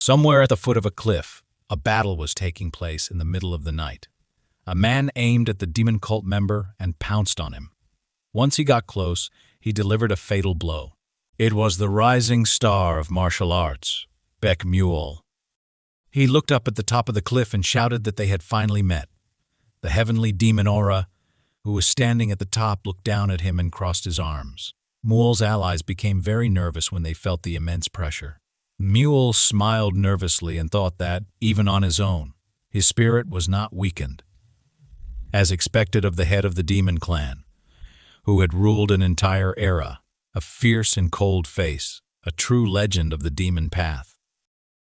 Somewhere at the foot of a cliff, a battle was taking place in the middle of the night. A man aimed at the demon cult member and pounced on him. Once he got close, he delivered a fatal blow. It was the rising star of martial arts, Baek Mule. He looked up at the top of the cliff and shouted that they had finally met. The heavenly demon Aura, who was standing at the top, looked down at him and crossed his arms. Mule's allies became very nervous when they felt the immense pressure. Mule smiled nervously and thought that, even on his own, his spirit was not weakened. As expected of the head of the demon clan, who had ruled an entire era, a fierce and cold face, a true legend of the demon path.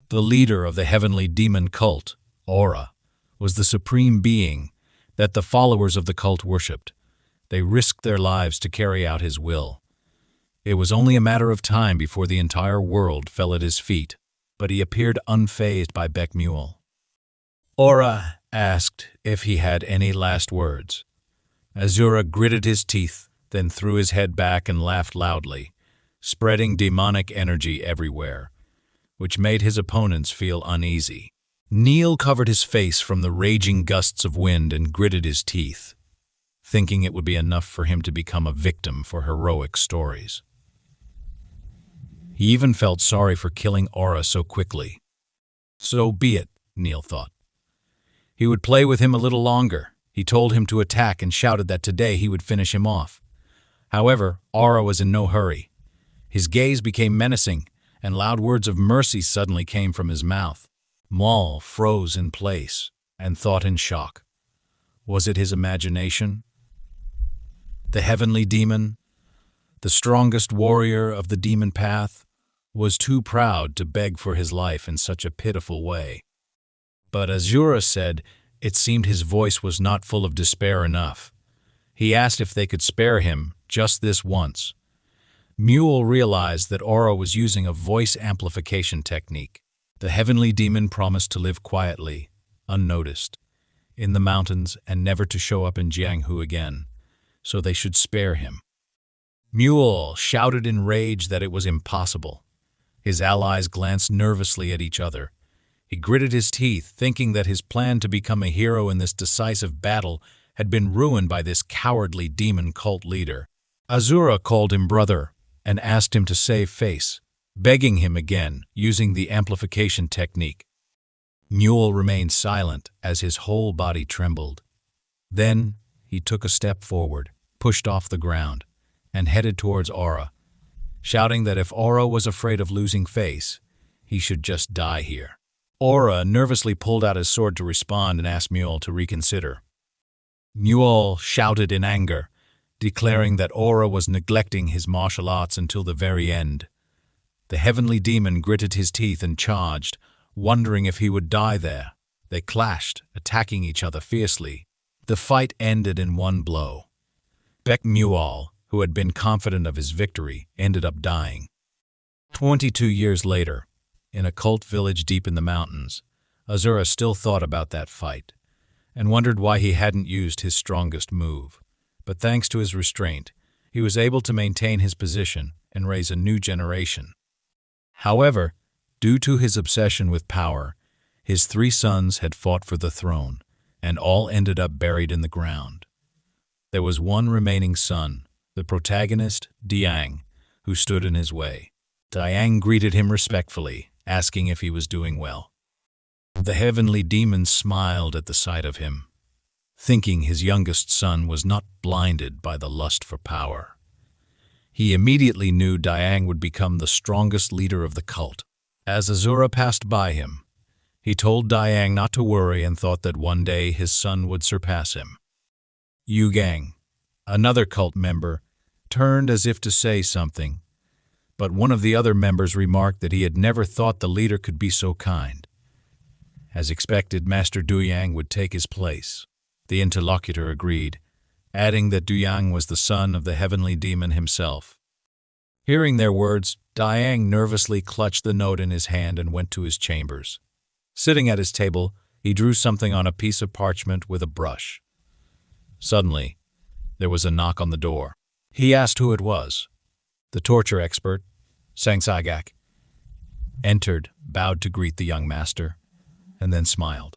The leader of the heavenly demon cult, Aura, was the supreme being that the followers of the cult worshipped. They risked their lives to carry out his will. It was only a matter of time before the entire world fell at his feet, but he appeared unfazed by Baek Mule. Aura asked if he had any last words. Asura gritted his teeth, then threw his head back and laughed loudly, spreading demonic energy everywhere, which made his opponents feel uneasy. Neil covered his face from the raging gusts of wind and gritted his teeth, thinking it would be enough for him to become a victim for heroic stories. He even felt sorry for killing Aura so quickly. So be it, Neil thought. He would play with him a little longer. He told him to attack and shouted that today he would finish him off. However, Aura was in no hurry. His gaze became menacing, and loud words of mercy suddenly came from his mouth. Maul froze in place and thought in shock. Was it his imagination? The heavenly demon, the strongest warrior of the demon path, was too proud to beg for his life in such a pitiful way. But Asura said it seemed his voice was not full of despair enough. He asked if they could spare him just this once. Mule realized that Aura was using a voice amplification technique. The heavenly demon promised to live quietly, unnoticed, in the mountains and never to show up in Jianghu again, so they should spare him. Mule shouted in rage that it was impossible. His allies glanced nervously at each other. He gritted his teeth, thinking that his plan to become a hero in this decisive battle had been ruined by this cowardly demon cult leader. Asura called him brother and asked him to save face, begging him again, using the amplification technique. Mule remained silent as his whole body trembled. Then he took a step forward, pushed off the ground, and headed towards Aura, shouting that if Aura was afraid of losing face, he should just die here. Aura nervously pulled out his sword to respond and asked Mule to reconsider. Mule shouted in anger, declaring that Aura was neglecting his martial arts until the very end. The heavenly demon gritted his teeth and charged, wondering if he would die there. They clashed, attacking each other fiercely. The fight ended in one blow. Baek Mule, who had been confident of his victory, ended up dying. 22 years later, in a cult village deep in the mountains, Asura still thought about that fight and wondered why he hadn't used his strongest move. But thanks to his restraint, he was able to maintain his position and raise a new generation. However, due to his obsession with power, his 3 sons had fought for the throne, and all ended up buried in the ground. There was one remaining son, the protagonist, Diang, who stood in his way. Diang greeted him respectfully, asking if he was doing well. The heavenly demon smiled at the sight of him, thinking his youngest son was not blinded by the lust for power. He immediately knew Diang would become the strongest leader of the cult. As Asura passed by him, he told Diang not to worry and thought that one day his son would surpass him. Yugang, another cult member, turned as if to say something, but one of the other members remarked that he had never thought the leader could be so kind. As expected, Master Duyang would take his place. The interlocutor agreed, adding that Duyang was the son of the heavenly demon himself. Hearing their words, Diang nervously clutched the note in his hand and went to his chambers. Sitting at his table, he drew something on a piece of parchment with a brush. Suddenly, there was a knock on the door. He asked who it was. The torture expert, Sang Sagak, entered, bowed to greet the young master, and then smiled.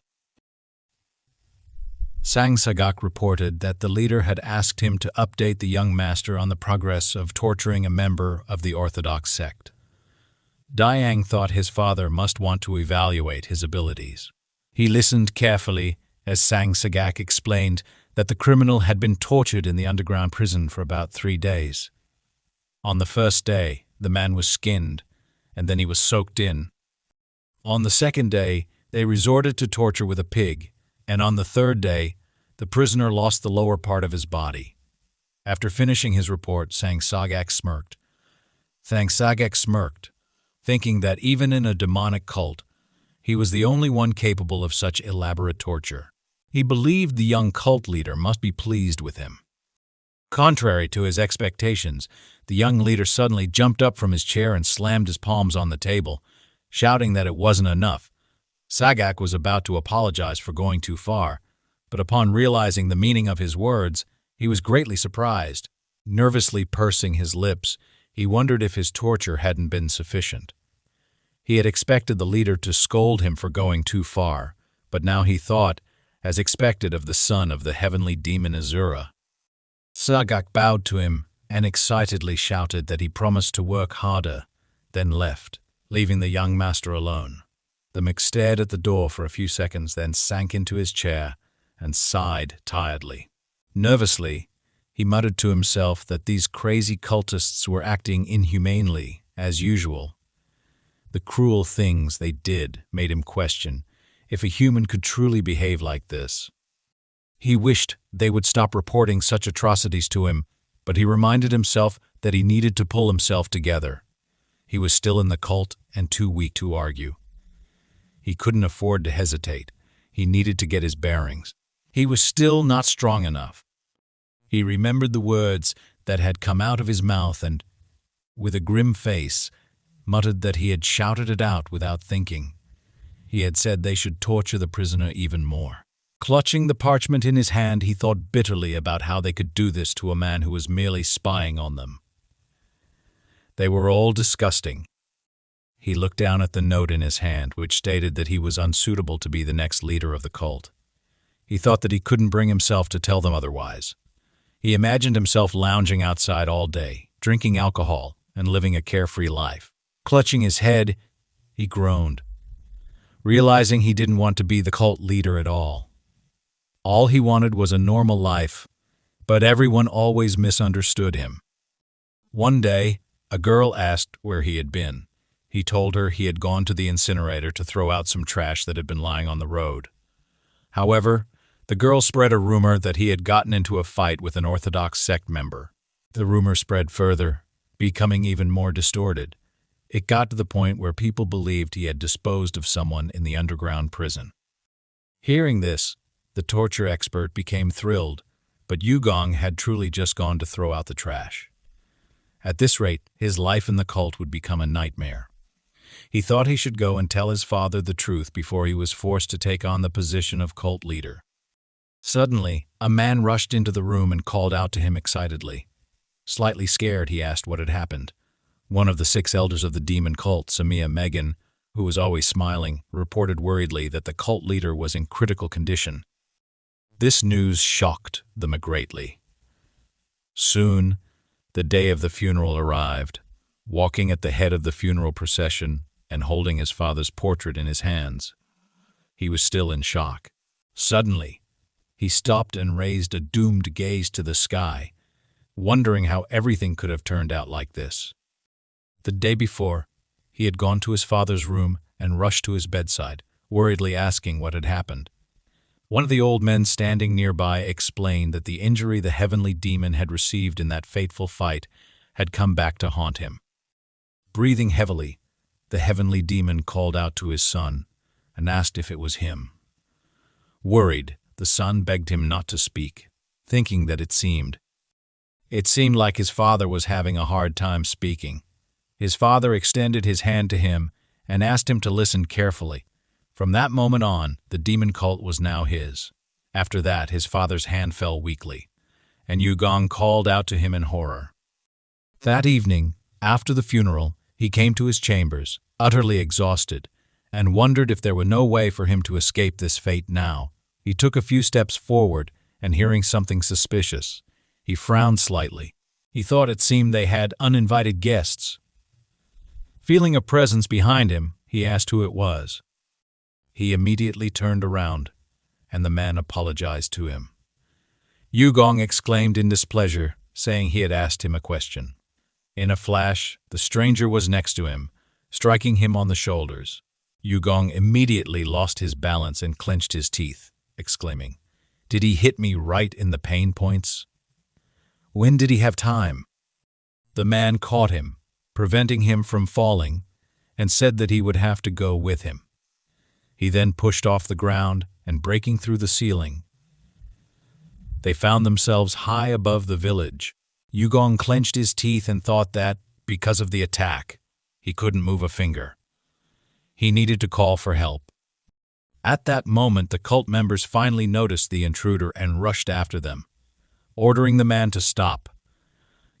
Sang Sagak reported that the leader had asked him to update the young master on the progress of torturing a member of the Orthodox sect. Diang thought his father must want to evaluate his abilities. He listened carefully as Sang Sagak explained that the criminal had been tortured in the underground prison for about 3 days. On the first day, the man was skinned, and then he was soaked in. On the second day, they resorted to torture with a pig, and on the third day, the prisoner lost the lower part of his body. After finishing his report, Sang Sagak smirked. Thinking that even in a demonic cult, he was the only one capable of such elaborate torture. He believed the young cult leader must be pleased with him. Contrary to his expectations, the young leader suddenly jumped up from his chair and slammed his palms on the table, shouting that it wasn't enough. Sagak was about to apologize for going too far, but upon realizing the meaning of his words, he was greatly surprised. Nervously pursing his lips, he wondered if his torture hadn't been sufficient. He had expected the leader to scold him for going too far, but now he thought, as expected of the son of the heavenly demon Asura. Sagak bowed to him and excitedly shouted that he promised to work harder, then left, leaving the young master alone. The mix stared at the door for a few seconds, then sank into his chair and sighed tiredly. Nervously, he muttered to himself that these crazy cultists were acting inhumanely, as usual. The cruel things they did made him question if a human could truly behave like this. He wished they would stop reporting such atrocities to him, but he reminded himself that he needed to pull himself together. He was still in the cult and too weak to argue. He couldn't afford to hesitate. He needed to get his bearings. He was still not strong enough. He remembered the words that had come out of his mouth and, with a grim face, muttered that he had shouted it out without thinking. He had said they should torture the prisoner even more. Clutching the parchment in his hand, he thought bitterly about how they could do this to a man who was merely spying on them. They were all disgusting. He looked down at the note in his hand, which stated that he was unsuitable to be the next leader of the cult. He thought that he couldn't bring himself to tell them otherwise. He imagined himself lounging outside all day, drinking alcohol, and living a carefree life. Clutching his head, he groaned, realizing he didn't want to be the cult leader at all. All he wanted was a normal life, but everyone always misunderstood him. One day, a girl asked where he had been. He told her he had gone to the incinerator to throw out some trash that had been lying on the road. However, the girl spread a rumor that he had gotten into a fight with an Orthodox sect member. The rumor spread further, becoming even more distorted. It got to the point where people believed he had disposed of someone in the underground prison. Hearing this, the torture expert became thrilled, but Yugong had truly just gone to throw out the trash. At this rate, his life in the cult would become a nightmare. He thought he should go and tell his father the truth before he was forced to take on the position of cult leader. Suddenly, a man rushed into the room and called out to him excitedly. Slightly scared, he asked what had happened. One of the 6 elders of the demon cult, Samia Megan, who was always smiling, reported worriedly that the cult leader was in critical condition. This news shocked them greatly. Soon, the day of the funeral arrived. Walking at the head of the funeral procession and holding his father's portrait in his hands, he was still in shock. Suddenly, he stopped and raised a doomed gaze to the sky, wondering how everything could have turned out like this. The day before, he had gone to his father's room and rushed to his bedside, worriedly asking what had happened. One of the old men standing nearby explained that the injury the heavenly demon had received in that fateful fight had come back to haunt him. Breathing heavily, the heavenly demon called out to his son and asked if it was him. Worried, the son begged him not to speak, thinking that it seemed like his father was having a hard time speaking. His father extended his hand to him and asked him to listen carefully. From that moment on, the demon cult was now his. After that, his father's hand fell weakly, and Yugong called out to him in horror. That evening, after the funeral, he came to his chambers, utterly exhausted, and wondered if there were no way for him to escape this fate now. He took a few steps forward, and hearing something suspicious, he frowned slightly. He thought it seemed they had uninvited guests. Feeling a presence behind him, he asked who it was. He immediately turned around, and the man apologized to him. Yugong exclaimed in displeasure, saying he had asked him a question. In a flash, the stranger was next to him, striking him on the shoulders. Yugong immediately lost his balance and clenched his teeth, exclaiming, "Did he hit me right in the pain points? When did he have time?" The man caught him, preventing him from falling, and said that he would have to go with him. He then pushed off the ground and, breaking through the ceiling, they found themselves high above the village. Yugong clenched his teeth and thought that, because of the attack, he couldn't move a finger. He needed to call for help. At that moment, the cult members finally noticed the intruder and rushed after them, ordering the man to stop.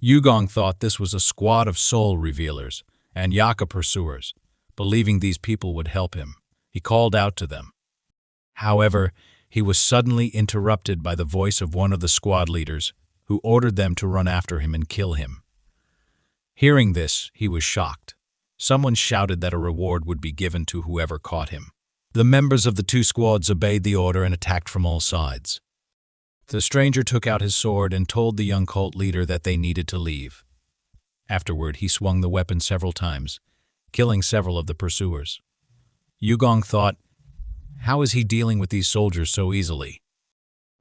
Yugong thought this was a squad of soul revealers and Yaka pursuers. Believing these people would help him, he called out to them. However, he was suddenly interrupted by the voice of one of the squad leaders, who ordered them to run after him and kill him. Hearing this, he was shocked. Someone shouted that a reward would be given to whoever caught him. The members of the two squads obeyed the order and attacked from all sides. The stranger took out his sword and told the young cult leader that they needed to leave. Afterward, he swung the weapon several times, killing several of the pursuers. Yugong thought, how is he dealing with these soldiers so easily?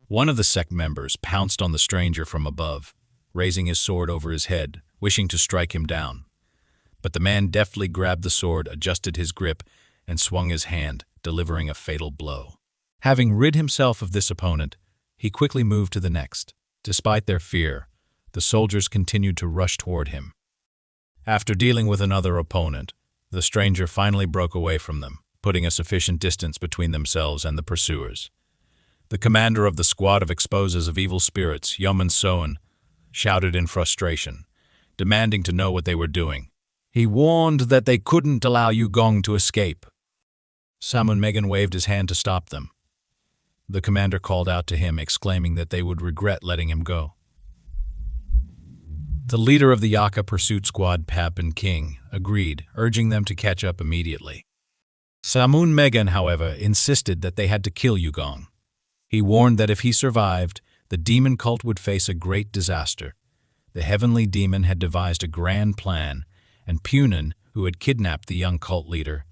One of the sect members pounced on the stranger from above, raising his sword over his head, wishing to strike him down. But the man deftly grabbed the sword, adjusted his grip, and swung his hand, delivering a fatal blow. Having rid himself of this opponent, he quickly moved to the next. Despite their fear, the soldiers continued to rush toward him. After dealing with another opponent, the stranger finally broke away from them, putting a sufficient distance between themselves and the pursuers. The commander of the squad of exposers of evil spirits, Yeoman Soen, shouted in frustration, demanding to know what they were doing. He warned that they couldn't allow Yugong to escape. Samun Megan waved his hand to stop them. The commander called out to him, exclaiming that they would regret letting him go. The leader of the Yaka pursuit squad, Pap and King, agreed, urging them to catch up immediately. Samun Megan, however, insisted that they had to kill Yugong. He warned that if he survived, the demon cult would face a great disaster. The heavenly demon had devised a grand plan, and Punin, who had kidnapped the young cult leader,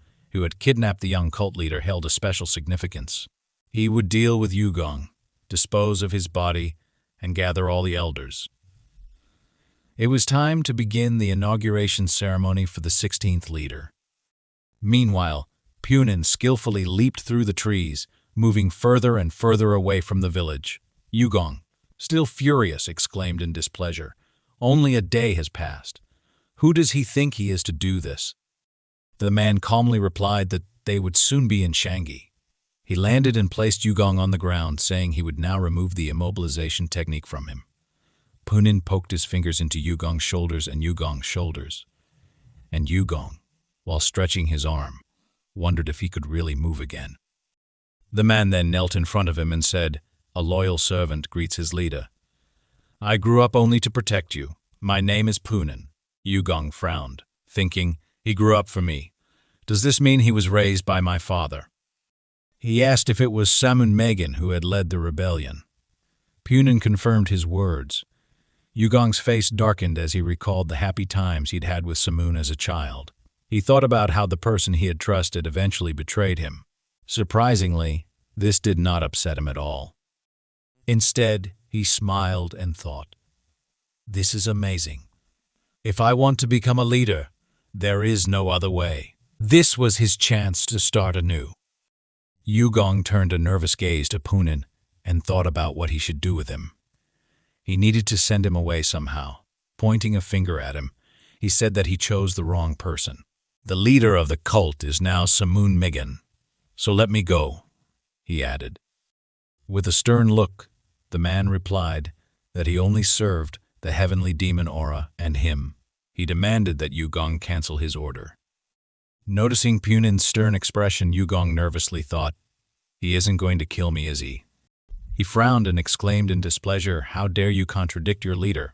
held a special significance. He would deal with Yugong, dispose of his body, and gather all the elders. It was time to begin the inauguration ceremony for the 16th leader. Meanwhile, Punin skillfully leaped through the trees, moving further and further away from the village. Yugong, still furious, exclaimed in displeasure, "Only a day has passed. Who does he think he is to do this?" The man calmly replied that they would soon be in Shangi. He landed and placed Yugong on the ground, saying he would now remove the immobilization technique from him. Punin poked his fingers into Yugong's shoulders, and Yugong, while stretching his arm, wondered if he could really move again. The man then knelt in front of him and said, "A loyal servant greets his leader. I grew up only to protect you. My name is Punin." Yugong frowned, thinking, he grew up for me. Does this mean he was raised by my father? He asked if it was Samun Megan who had led the rebellion. Punin confirmed his words. Yugong's face darkened as he recalled the happy times he'd had with Samun as a child. He thought about how the person he had trusted eventually betrayed him. Surprisingly, this did not upset him at all. Instead, he smiled and thought, "This is amazing. If I want to become a leader, there is no other way." This was his chance to start anew. Yugong turned a nervous gaze to Punin and thought about what he should do with him. He needed to send him away somehow. Pointing a finger at him, he said that he chose the wrong person. "The leader of the cult is now Samun Megan, so let me go," he added. With a stern look, the man replied that he only served the heavenly demon aura and him. He demanded that Yugong cancel his order. Noticing Punin's stern expression, Yugong nervously thought, "He isn't going to kill me, is he?" He frowned and exclaimed in displeasure, "How dare you contradict your leader?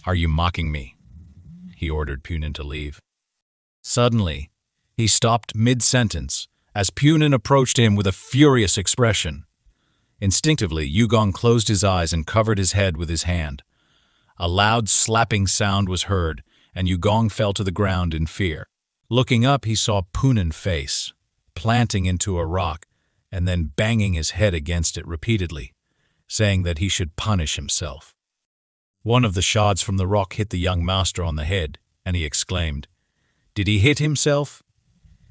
Are you mocking me?" He ordered Punin to leave. Suddenly, he stopped mid-sentence as Punin approached him with a furious expression. Instinctively, Yugong closed his eyes and covered his head with his hand. A loud slapping sound was heard, and Yugong fell to the ground in fear. Looking up, he saw Punin face, planting into a rock, and then banging his head against it repeatedly, saying that he should punish himself. One of the shards from the rock hit the young master on the head, and he exclaimed, "Did he hit himself?"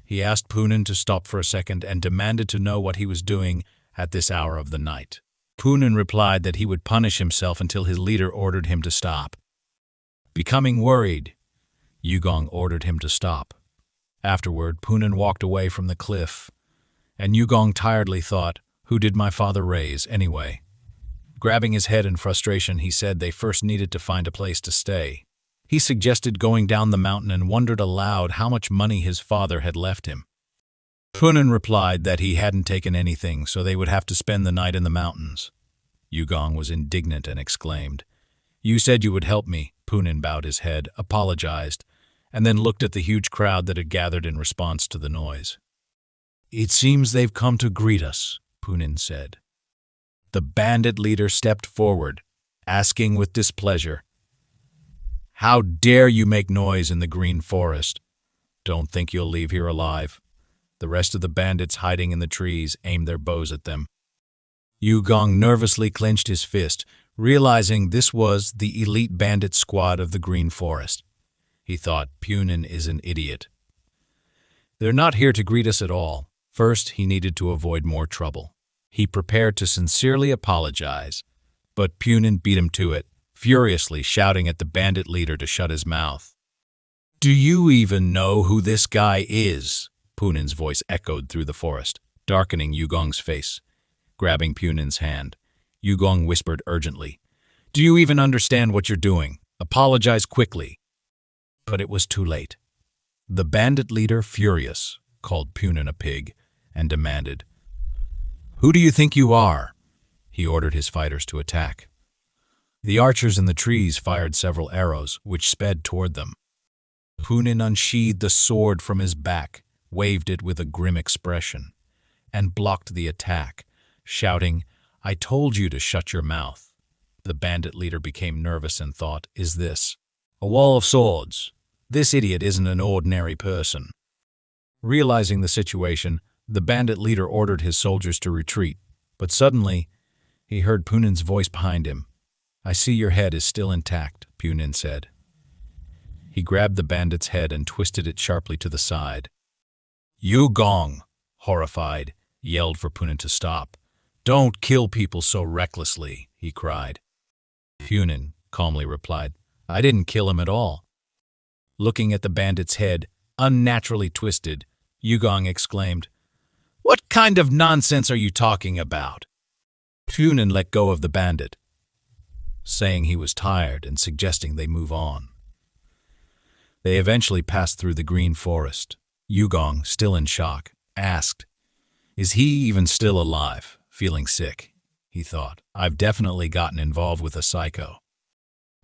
He asked Punin to stop for a second and demanded to know what he was doing at this hour of the night. Punin replied that he would punish himself until his leader ordered him to stop. Becoming worried, Yugong ordered him to stop. Afterward, Punin walked away from the cliff, and Yugong tiredly thought, "Who did my father raise, anyway?" Grabbing his head in frustration, he said they first needed to find a place to stay. He suggested going down the mountain and wondered aloud how much money his father had left him. Punin replied that he hadn't taken anything, so they would have to spend the night in the mountains. Yugong was indignant and exclaimed, "You said you would help me." Punin bowed his head, apologized, and then looked at the huge crowd that had gathered in response to the noise. "It seems they've come to greet us," Punin said. The bandit leader stepped forward, asking with displeasure, "How dare you make noise in the green forest? Don't think you'll leave here alive." The rest of the bandits hiding in the trees aimed their bows at them. Yugong nervously clenched his fist, realizing this was the elite bandit squad of the green forest. He thought, "Punin is an idiot. They're not here to greet us at all." First, he needed to avoid more trouble. He prepared to sincerely apologize, but Punin beat him to it, furiously shouting at the bandit leader to shut his mouth. "Do you even know who this guy is?" Punin's voice echoed through the forest, darkening Yugong's face. Grabbing Punin's hand, Yugong whispered urgently, "Do you even understand what you're doing? Apologize quickly." But it was too late. The bandit leader, furious, called Punin a pig and demanded, "Who do you think you are?" He ordered his fighters to attack. The archers in the trees fired several arrows, which sped toward them. Punin unsheathed the sword from his back, waved it with a grim expression, and blocked the attack, shouting, "I told you to shut your mouth." The bandit leader became nervous and thought, "Is this a wall of swords? This idiot isn't an ordinary person." Realizing the situation, the bandit leader ordered his soldiers to retreat, but suddenly he heard Punin's voice behind him. "I see your head is still intact," Punin said. He grabbed the bandit's head and twisted it sharply to the side. Yugong, horrified, yelled for Punin to stop. "Don't kill people so recklessly," he cried. Punin calmly replied, "I didn't kill him at all." Looking at the bandit's head, unnaturally twisted, Yugong exclaimed, "What kind of nonsense are you talking about?" Punin let go of the bandit, saying he was tired and suggesting they move on. They eventually passed through the green forest. Yugong, still in shock, asked, "Is he even still alive?" Feeling sick, he thought, "I've definitely gotten involved with a psycho."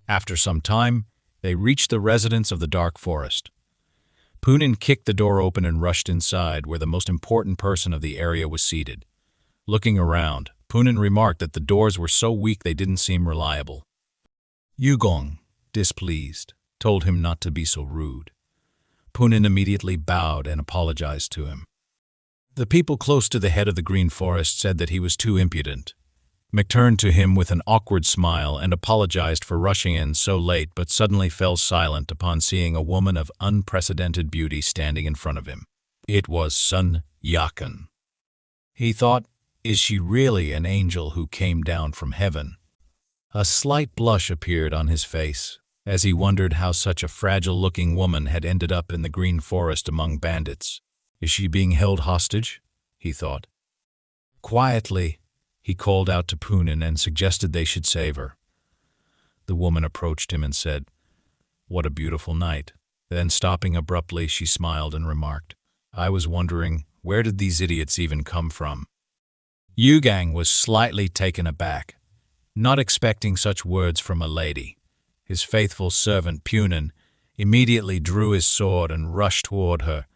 After some time, they reached the residence of the dark forest. Punin kicked the door open and rushed inside, where the most important person of the area was seated. Looking around, Punin remarked that the doors were so weak they didn't seem reliable. Yugong, displeased, told him not to be so rude. Punin immediately bowed and apologized to him. The people close to the head of the green forest said that he was too impudent. Mick turned to him with an awkward smile and apologized for rushing in so late, but suddenly fell silent upon seeing a woman of unprecedented beauty standing in front of him. It was Sun Yakan. He thought, "Is she really an angel who came down from heaven?" A slight blush appeared on his face, as he wondered how such a fragile-looking woman had ended up in the green forest among bandits. "Is she being held hostage?" he thought. Quietly, he called out to Punin and suggested they should save her. The woman approached him and said, "What a beautiful night. Then, stopping abruptly, she smiled and remarked, "I was wondering, where did these idiots even come from?" Yugang was slightly taken aback, not expecting such words from a lady. His faithful servant Punin immediately drew his sword and rushed toward her,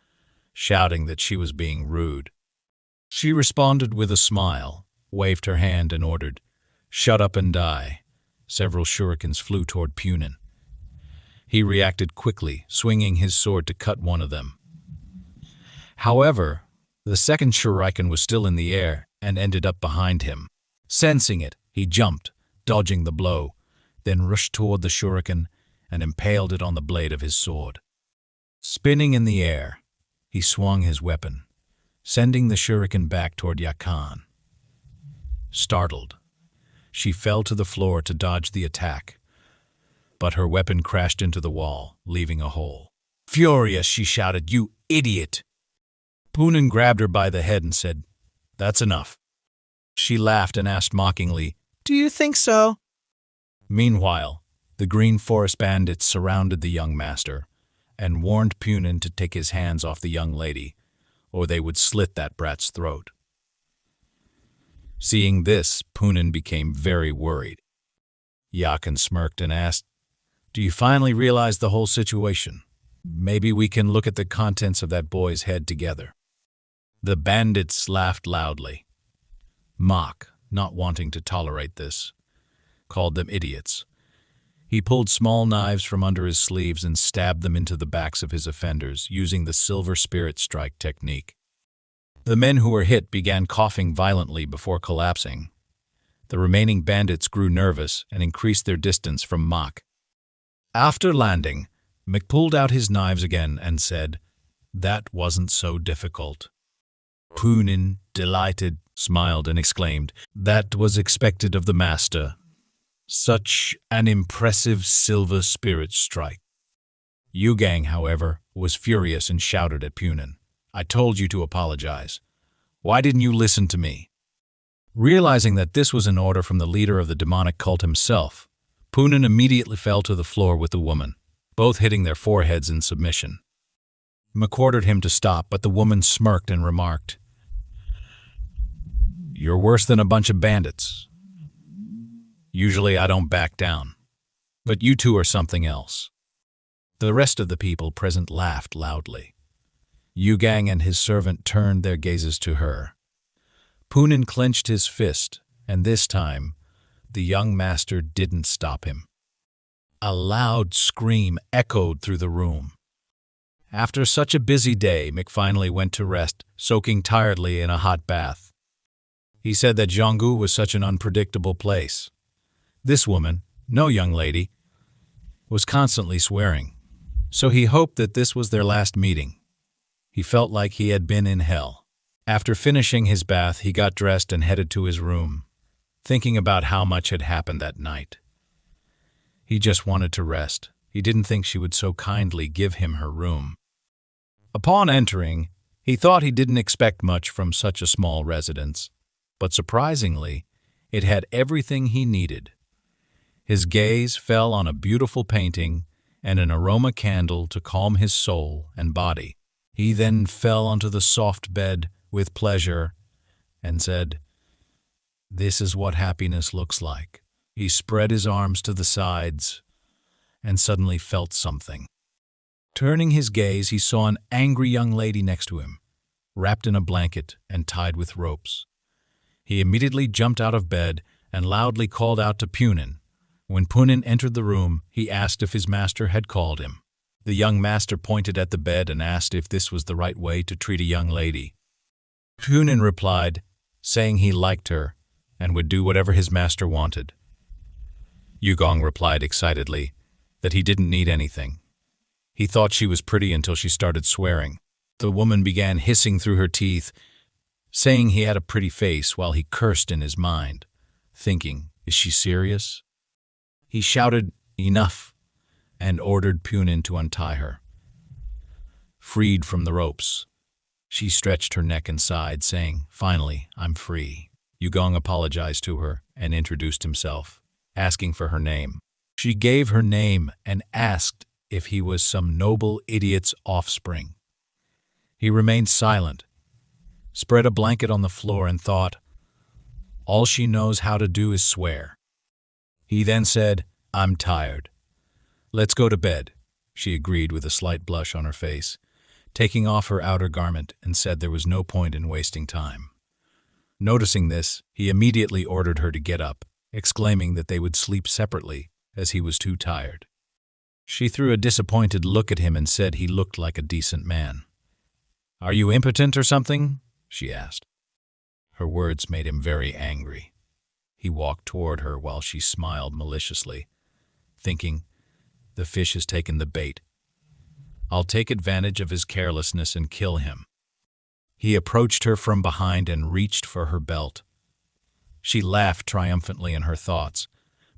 shouting that she was being rude. She responded with a smile, waved her hand, and ordered, "Shut up and die." Several shurikens flew toward Punin. He reacted quickly, swinging his sword to cut one of them. However, the second shuriken was still in the air and ended up behind him. Sensing it, he jumped, dodging the blow, then rushed toward the shuriken and impaled it on the blade of his sword. Spinning in the air, he swung his weapon, sending the shuriken back toward Yakan. Startled, she fell to the floor to dodge the attack, but her weapon crashed into the wall, leaving a hole. Furious, she shouted, "You idiot!" Punin grabbed her by the head and said, "That's enough." She laughed and asked mockingly, "Do you think so?" Meanwhile, the Green Forest bandits surrounded the young master and warned Punin to take his hands off the young lady, or they would slit that brat's throat. Seeing this, Punin became very worried. Yakan smirked and asked, "Do you finally realize the whole situation? Maybe we can look at the contents of that boy's head together." The bandits laughed loudly. Mok, not wanting to tolerate this, called them idiots. He pulled small knives from under his sleeves and stabbed them into the backs of his offenders, using the silver spirit strike technique. The men who were hit began coughing violently before collapsing. The remaining bandits grew nervous and increased their distance from Mok. After landing, Mick pulled out his knives again and said, "That wasn't so difficult." Punin, delighted, smiled and exclaimed, "That was expected of the master. Such an impressive silver spirit strike." Yugang, however, was furious and shouted at Punin, "I told you to apologize. Why didn't you listen to me?" Realizing that this was an order from the leader of the demonic cult himself, Punin immediately fell to the floor with the woman, both hitting their foreheads in submission. Mick ordered him to stop, but the woman smirked and remarked, "You're worse than a bunch of bandits. Usually I don't back down, but you two are something else." The rest of the people present laughed loudly. Yugang and his servant turned their gazes to her. Punin clenched his fist, and this time, the young master didn't stop him. A loud scream echoed through the room. After such a busy day, Mick finally went to rest, soaking tiredly in a hot bath. He said that Zhonggu was such an unpredictable place. This woman, no young lady, was constantly swearing, so he hoped that this was their last meeting. He felt like he had been in hell. After finishing his bath, he got dressed and headed to his room, thinking about how much had happened that night. He just wanted to rest. He didn't think she would so kindly give him her room. Upon entering, he thought he didn't expect much from such a small residence, but surprisingly, it had everything he needed. His gaze fell on a beautiful painting and an aroma candle to calm his soul and body. He then fell onto the soft bed with pleasure and said, "This is what happiness looks like." He spread his arms to the sides and suddenly felt something. Turning his gaze, he saw an angry young lady next to him, wrapped in a blanket and tied with ropes. He immediately jumped out of bed and loudly called out to Punin. When Punin entered the room, he asked if his master had called him. The young master pointed at the bed and asked if this was the right way to treat a young lady. Punin replied, saying he liked her and would do whatever his master wanted. Yugong replied excitedly that he didn't need anything. He thought she was pretty until she started swearing. The woman began hissing through her teeth, saying he had a pretty face while he cursed in his mind, thinking, "Is she serious?" He shouted, "Enough," and ordered Punin to untie her. Freed from the ropes, she stretched her neck and sighed, saying, "Finally, I'm free." Yugong apologized to her and introduced himself, asking for her name. She gave her name and asked if he was some noble idiot's offspring. He remained silent, spread a blanket on the floor, and thought, all she knows how to do is swear. He then said, I'm tired. Let's go to bed, she agreed with a slight blush on her face, taking off her outer garment, and said there was no point in wasting time. Noticing this, he immediately ordered her to get up, exclaiming that they would sleep separately, as he was too tired. She threw a disappointed look at him and said he looked like a decent man. Are you impotent or something? She asked. Her words made him very angry. He walked toward her while she smiled maliciously, thinking, the fish has taken the bait. I'll take advantage of his carelessness and kill him. He approached her from behind and reached for her belt. She laughed triumphantly in her thoughts,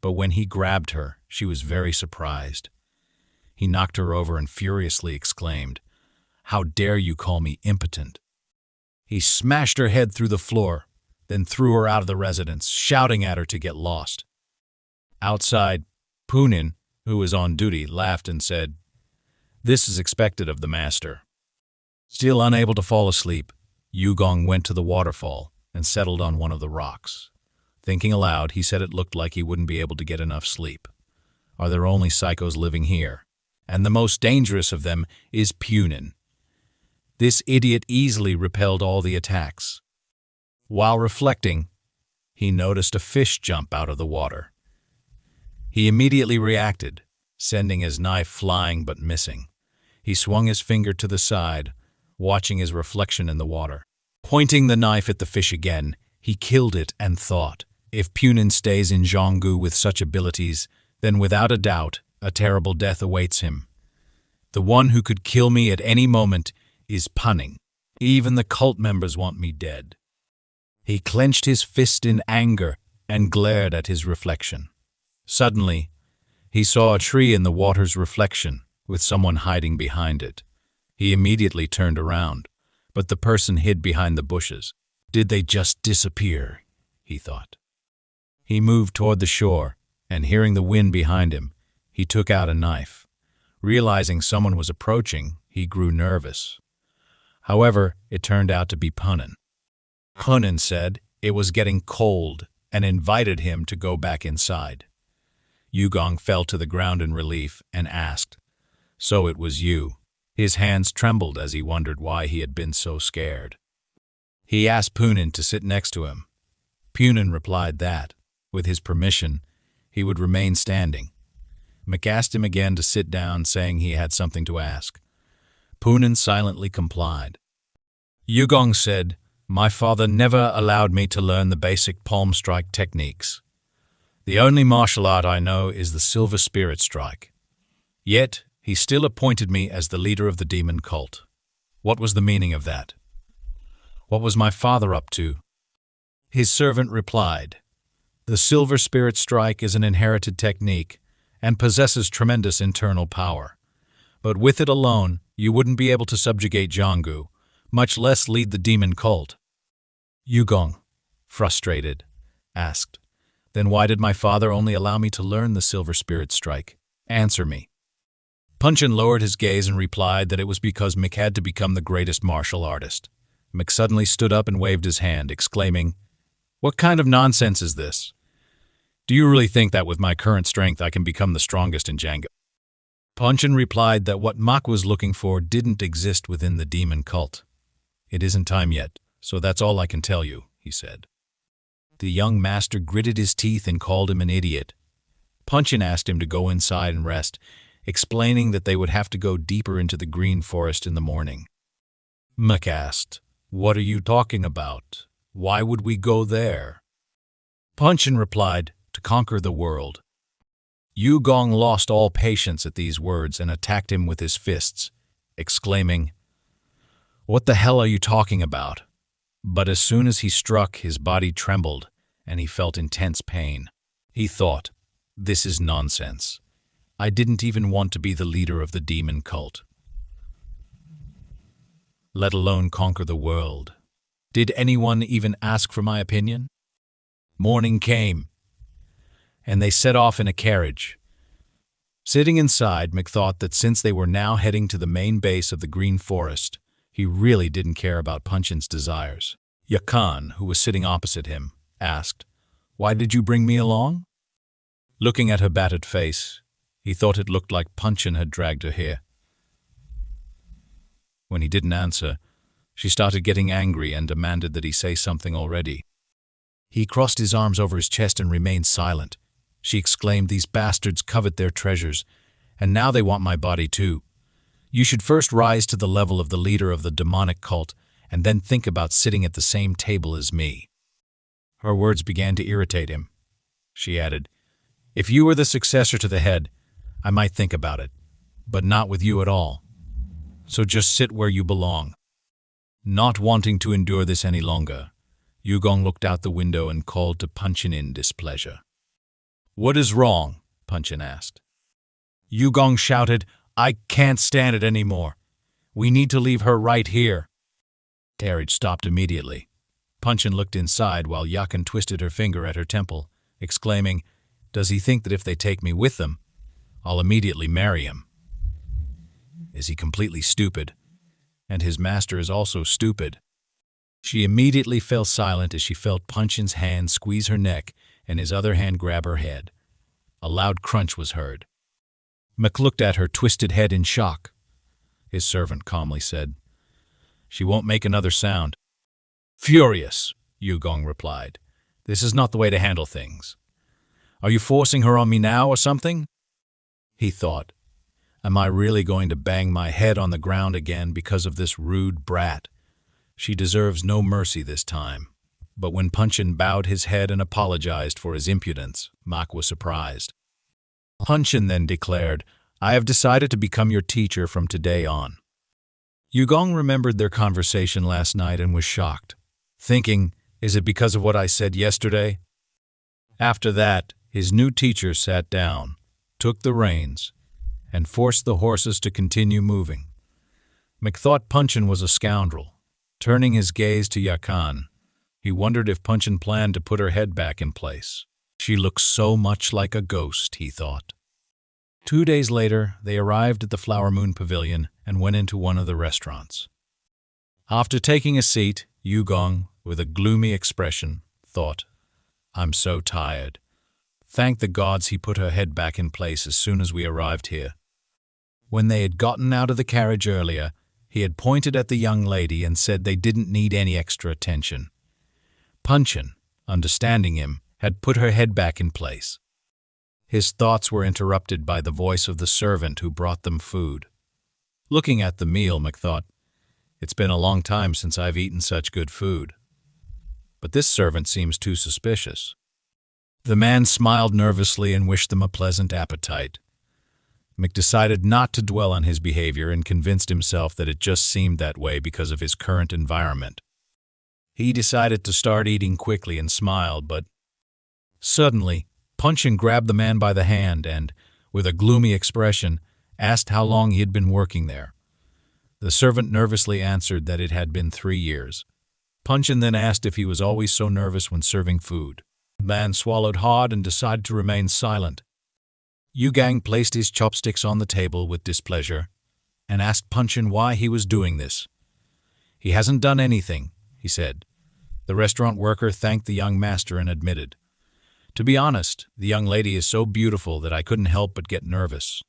but when he grabbed her, she was very surprised. He knocked her over and furiously exclaimed, How dare you call me impotent? He smashed her head through the floor, then threw her out of the residence, shouting at her to get lost. Outside, Poonin, who was on duty, laughed and said, This is expected of the master. Still unable to fall asleep, Yugong went to the waterfall and settled on one of the rocks. Thinking aloud, he said it looked like he wouldn't be able to get enough sleep. Are there only psychos living here? And the most dangerous of them is Poonin. This idiot easily repelled all the attacks. While reflecting, he noticed a fish jump out of the water. He immediately reacted, sending his knife flying but missing. He swung his finger to the side, watching his reflection in the water. Pointing the knife at the fish again, he killed it and thought, if Poonin stays in Zhonggu with such abilities, then without a doubt, a terrible death awaits him. The one who could kill me at any moment is punning. Even the cult members want me dead. He clenched his fist in anger and glared at his reflection. Suddenly, he saw a tree in the water's reflection, with someone hiding behind it. He immediately turned around, but the person hid behind the bushes. Did they just disappear? He thought. He moved toward the shore, and hearing the wind behind him, he took out a knife. Realizing someone was approaching, he grew nervous. However, it turned out to be Poonin. Poonin said it was getting cold and invited him to go back inside. Yugong fell to the ground in relief and asked, So it was you? His hands trembled as he wondered why he had been so scared. He asked Poonin to sit next to him. Poonin replied that, with his permission, he would remain standing. Mick asked him again to sit down, saying he had something to ask. Poonin silently complied. Yugong said, My father never allowed me to learn the basic palm strike techniques. The only martial art I know is the silver spirit strike. Yet, he still appointed me as the leader of the demon cult. What was the meaning of that? What was my father up to? His servant replied, The silver spirit strike is an inherited technique and possesses tremendous internal power. But with it alone, you wouldn't be able to subjugate Zhonggu, much less lead the demon cult. Yugong, frustrated, asked, Then why did my father only allow me to learn the silver spirit strike? Answer me. Poong Cheon lowered his gaze and replied that it was because Mick had to become the greatest martial artist. Mick suddenly stood up and waved his hand, exclaiming, What kind of nonsense is this? Do you really think that with my current strength I can become the strongest in Zhonggu? Poong Cheon replied that what Mick was looking for didn't exist within the demon cult. It isn't time yet, so that's all I can tell you, he said. The young master gritted his teeth and called him an idiot. Poong Cheon asked him to go inside and rest, explaining that they would have to go deeper into the green forest in the morning. Mick asked, What are you talking about? Why would we go there? Poong Cheon replied, To conquer the world. Yugong lost all patience at these words and attacked him with his fists, exclaiming, What the hell are you talking about? But as soon as he struck, his body trembled, and he felt intense pain. He thought, This is nonsense. I didn't even want to be the leader of the demon cult, let alone conquer the world. Did anyone even ask for my opinion? Morning came, and they set off in a carriage. Sitting inside, Mick thought that since they were now heading to the main base of the Green Forest, he really didn't care about Punchin's desires. Yakan, who was sitting opposite him, asked, "Why did you bring me along?" Looking at her battered face, he thought it looked like Punchin had dragged her here. When he didn't answer, she started getting angry and demanded that he say something already. He crossed his arms over his chest and remained silent. She exclaimed, "These bastards covet their treasures, and now they want my body too. You should first rise to the level of the leader of the demonic cult, and then think about sitting at the same table as me." Her words began to irritate him. She added, "If you were the successor to the head, I might think about it, but not with you at all. So just sit where you belong." Not wanting to endure this any longer, Yugong looked out the window and called to Punchin in displeasure. "What is wrong?" Punchin asked. Yugong shouted, "I can't stand it anymore. We need to leave her right here." Carriage stopped immediately. Punchin looked inside while Yakan twisted her finger at her temple, exclaiming, "Does he think that if they take me with them, I'll immediately marry him? Is he completely stupid? And his master is also stupid." She immediately fell silent as she felt Punchin's hand squeeze her neck and his other hand grab her head. A loud crunch was heard. Mick looked at her twisted head in shock. His servant calmly said, "She won't make another sound." "Furious," Yugong replied. "This is not the way to handle things. Are you forcing her on me now or something?" He thought, "Am I really going to bang my head on the ground again because of this rude brat? She deserves no mercy this time." But when Punchin bowed his head and apologized for his impudence, Mak was surprised. Punchin then declared, "I have decided to become your teacher from today on." Yugong remembered their conversation last night and was shocked, thinking, "Is it because of what I said yesterday?" After that, his new teacher sat down, took the reins, and forced the horses to continue moving. Mick thought Punchin was a scoundrel. Turning his gaze to Yakan, he wondered if Punchin planned to put her head back in place. She looked so much like a ghost, he thought. 2 days later, they arrived at the Flower Moon Pavilion and went into one of the restaurants. After taking a seat, Yugong, with a gloomy expression, thought, "I'm so tired. Thank the gods he put her head back in place as soon as we arrived here." When they had gotten out of the carriage earlier, he had pointed at the young lady and said they didn't need any extra attention. Punchin, understanding him, had put her head back in place. His thoughts were interrupted by the voice of the servant who brought them food. Looking at the meal, Mick thought, "It's been a long time since I've eaten such good food. But this servant seems too suspicious." The man smiled nervously and wished them a pleasant appetite. Mick decided not to dwell on his behavior and convinced himself that it just seemed that way because of his current environment. He decided to start eating quickly and smiled, but suddenly, Punchin grabbed the man by the hand and, with a gloomy expression, asked how long he had been working there. The servant nervously answered that it had been 3 years. Punchin then asked if he was always so nervous when serving food. The man swallowed hard and decided to remain silent. Yugong placed his chopsticks on the table with displeasure and asked Punchin why he was doing this. "He hasn't done anything," he said. The restaurant worker thanked the young master and admitted, "To be honest, the young lady is so beautiful that I couldn't help but get nervous."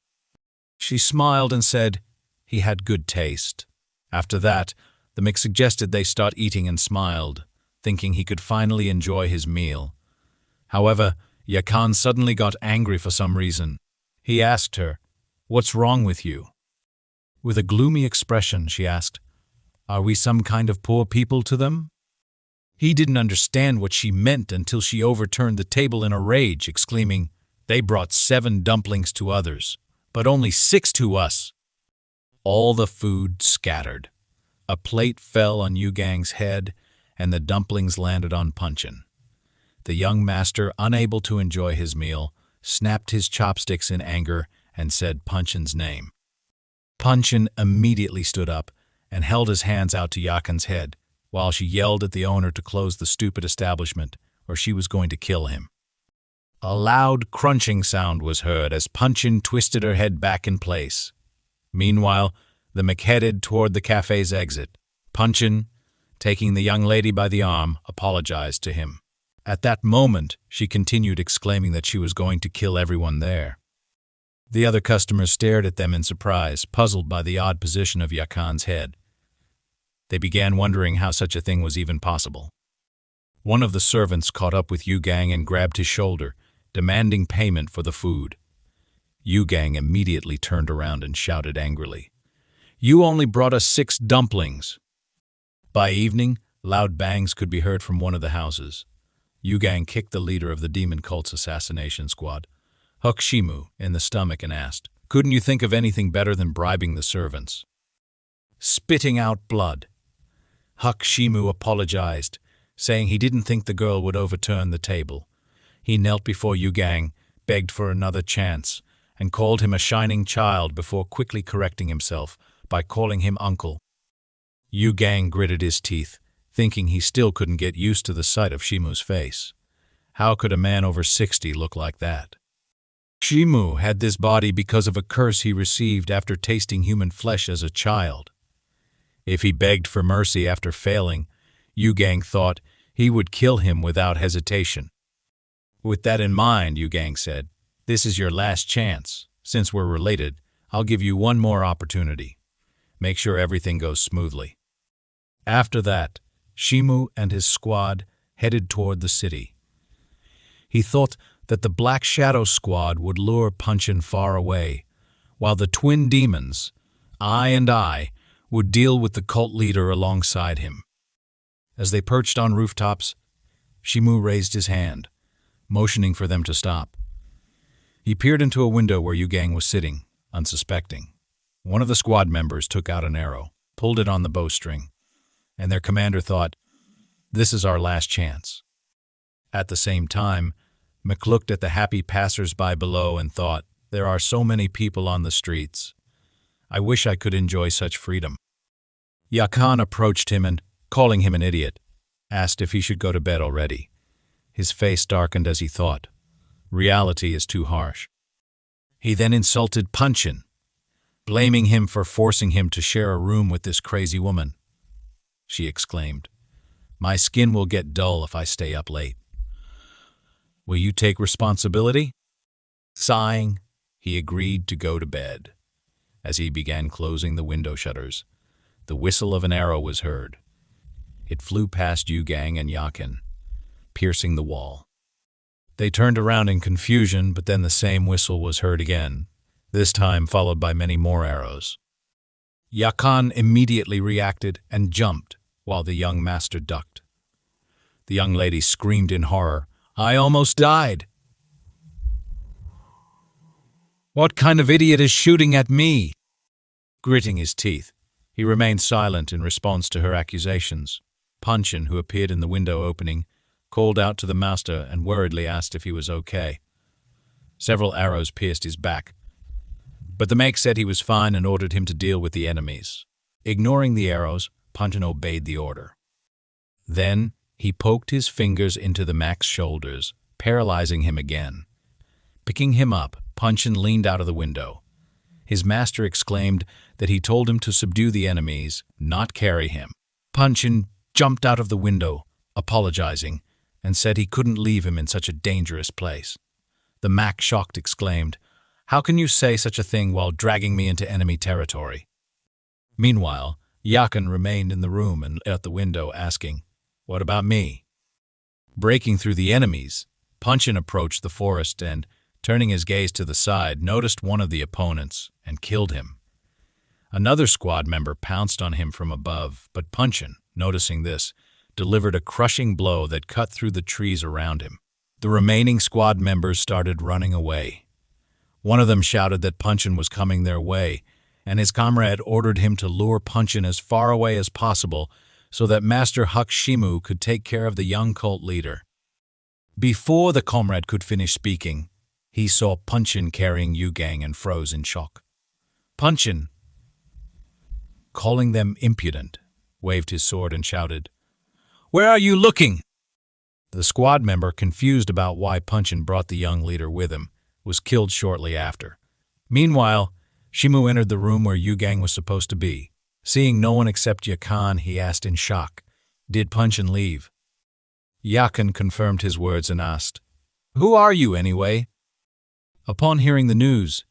She smiled and said he had good taste. After that, the Mick suggested they start eating and smiled, thinking he could finally enjoy his meal. However, Yakan suddenly got angry for some reason. He asked her, "What's wrong with you?" With a gloomy expression, she asked, "Are we some kind of poor people to them?" He didn't understand what she meant until she overturned the table in a rage, exclaiming, "They brought 7 dumplings to others, but only 6 to us." All the food scattered. A plate fell on Yugong's head, and the dumplings landed on Punchin. The young master, unable to enjoy his meal, snapped his chopsticks in anger and said Punchin's name. Punchin immediately stood up and held his hands out to Yakan's head, while she yelled at the owner to close the stupid establishment, or she was going to kill him. A loud crunching sound was heard as Punchin twisted her head back in place. Meanwhile, the mech headed toward the cafe's exit. Punchin, taking the young lady by the arm, apologized to him. At that moment, she continued exclaiming that she was going to kill everyone there. The other customers stared at them in surprise, puzzled by the odd position of Yakan's head. They began wondering how such a thing was even possible. One of the servants caught up with Yugang and grabbed his shoulder, demanding payment for the food. Yugang immediately turned around and shouted angrily, "You only brought us 6 dumplings!" By evening, loud bangs could be heard from one of the houses. Yugang kicked the leader of the demon cult's assassination squad, Shimu, in the stomach and asked, "Couldn't you think of anything better than bribing the servants?" Spitting out blood, Shimu apologized, saying he didn't think the girl would overturn the table. He knelt before Yugang, begged for another chance, and called him a shining child before quickly correcting himself by calling him uncle. Yugang gritted his teeth, thinking he still couldn't get used to the sight of Shimu's face. How could a man over 60 look like that? Shimu had this body because of a curse he received after tasting human flesh as a child. If he begged for mercy after failing, Yugang thought he would kill him without hesitation. With that in mind, Yugang said, "This is your last chance. Since we're related, I'll give you one more opportunity. Make sure everything goes smoothly." After that, Shimu and his squad headed toward the city. He thought that the Black Shadow squad would lure Punchin far away, while the twin demons, I and I, would deal with the cult leader alongside him. As they perched on rooftops, Shimu raised his hand, motioning for them to stop. He peered into a window where Yugang was sitting, unsuspecting. One of the squad members took out an arrow, pulled it on the bowstring, and their commander thought, "This is our last chance." At the same time, Mc looked at the happy passers-by below and thought, "There are so many people on the streets. I wish I could enjoy such freedom." Yakan approached him and, calling him an idiot, asked if he should go to bed already. His face darkened as he thought, "Reality is too harsh." He then insulted Punchin, blaming him for forcing him to share a room with this crazy woman. She exclaimed, "My skin will get dull if I stay up late. Will you take responsibility?" Sighing, he agreed to go to bed. As he began closing the window shutters, the whistle of an arrow was heard. It flew past Yugang and Yakan, piercing the wall. They turned around in confusion, but then the same whistle was heard again, this time followed by many more arrows. Yakan immediately reacted and jumped, while the young master ducked. The young lady screamed in horror, "I almost died! What kind of idiot is shooting at me?" Gritting his teeth, he remained silent in response to her accusations. Punchin, who appeared in the window opening, called out to the master and worriedly asked if he was okay. Several arrows pierced his back, but the mech said he was fine and ordered him to deal with the enemies. Ignoring the arrows, Punchin obeyed the order. Then he poked his fingers into the mech's shoulders, paralyzing him again. Picking him up, Punchin leaned out of the window. His master exclaimed that he told him to subdue the enemies, not carry him. Punchin jumped out of the window, apologizing, and said he couldn't leave him in such a dangerous place. The mech, shocked, exclaimed, "How can you say such a thing while dragging me into enemy territory?" Meanwhile, Yakan remained in the room and at the window asking, "What about me?" Breaking through the enemies, Punchin approached the forest and, turning his gaze to the side, noticed one of the opponents and killed him. Another squad member pounced on him from above, but Punchin, noticing this, delivered a crushing blow that cut through the trees around him. The remaining squad members started running away. One of them shouted that Punchin was coming their way, and his comrade ordered him to lure Punchin as far away as possible so that Master Shimu could take care of the young cult leader. Before the comrade could finish speaking, he saw Punchin carrying Yugang and froze in shock. Punchin, calling them impudent, waved his sword and shouted, "Where are you looking?" The squad member, confused about why Poong Cheon brought the young leader with him, was killed shortly after. Meanwhile, Shimu entered the room where Yugang was supposed to be. Seeing no one except Yakan, he asked in shock, "Did Poong Cheon leave?" Yakan confirmed his words and asked, "Who are you anyway?" Upon hearing the news,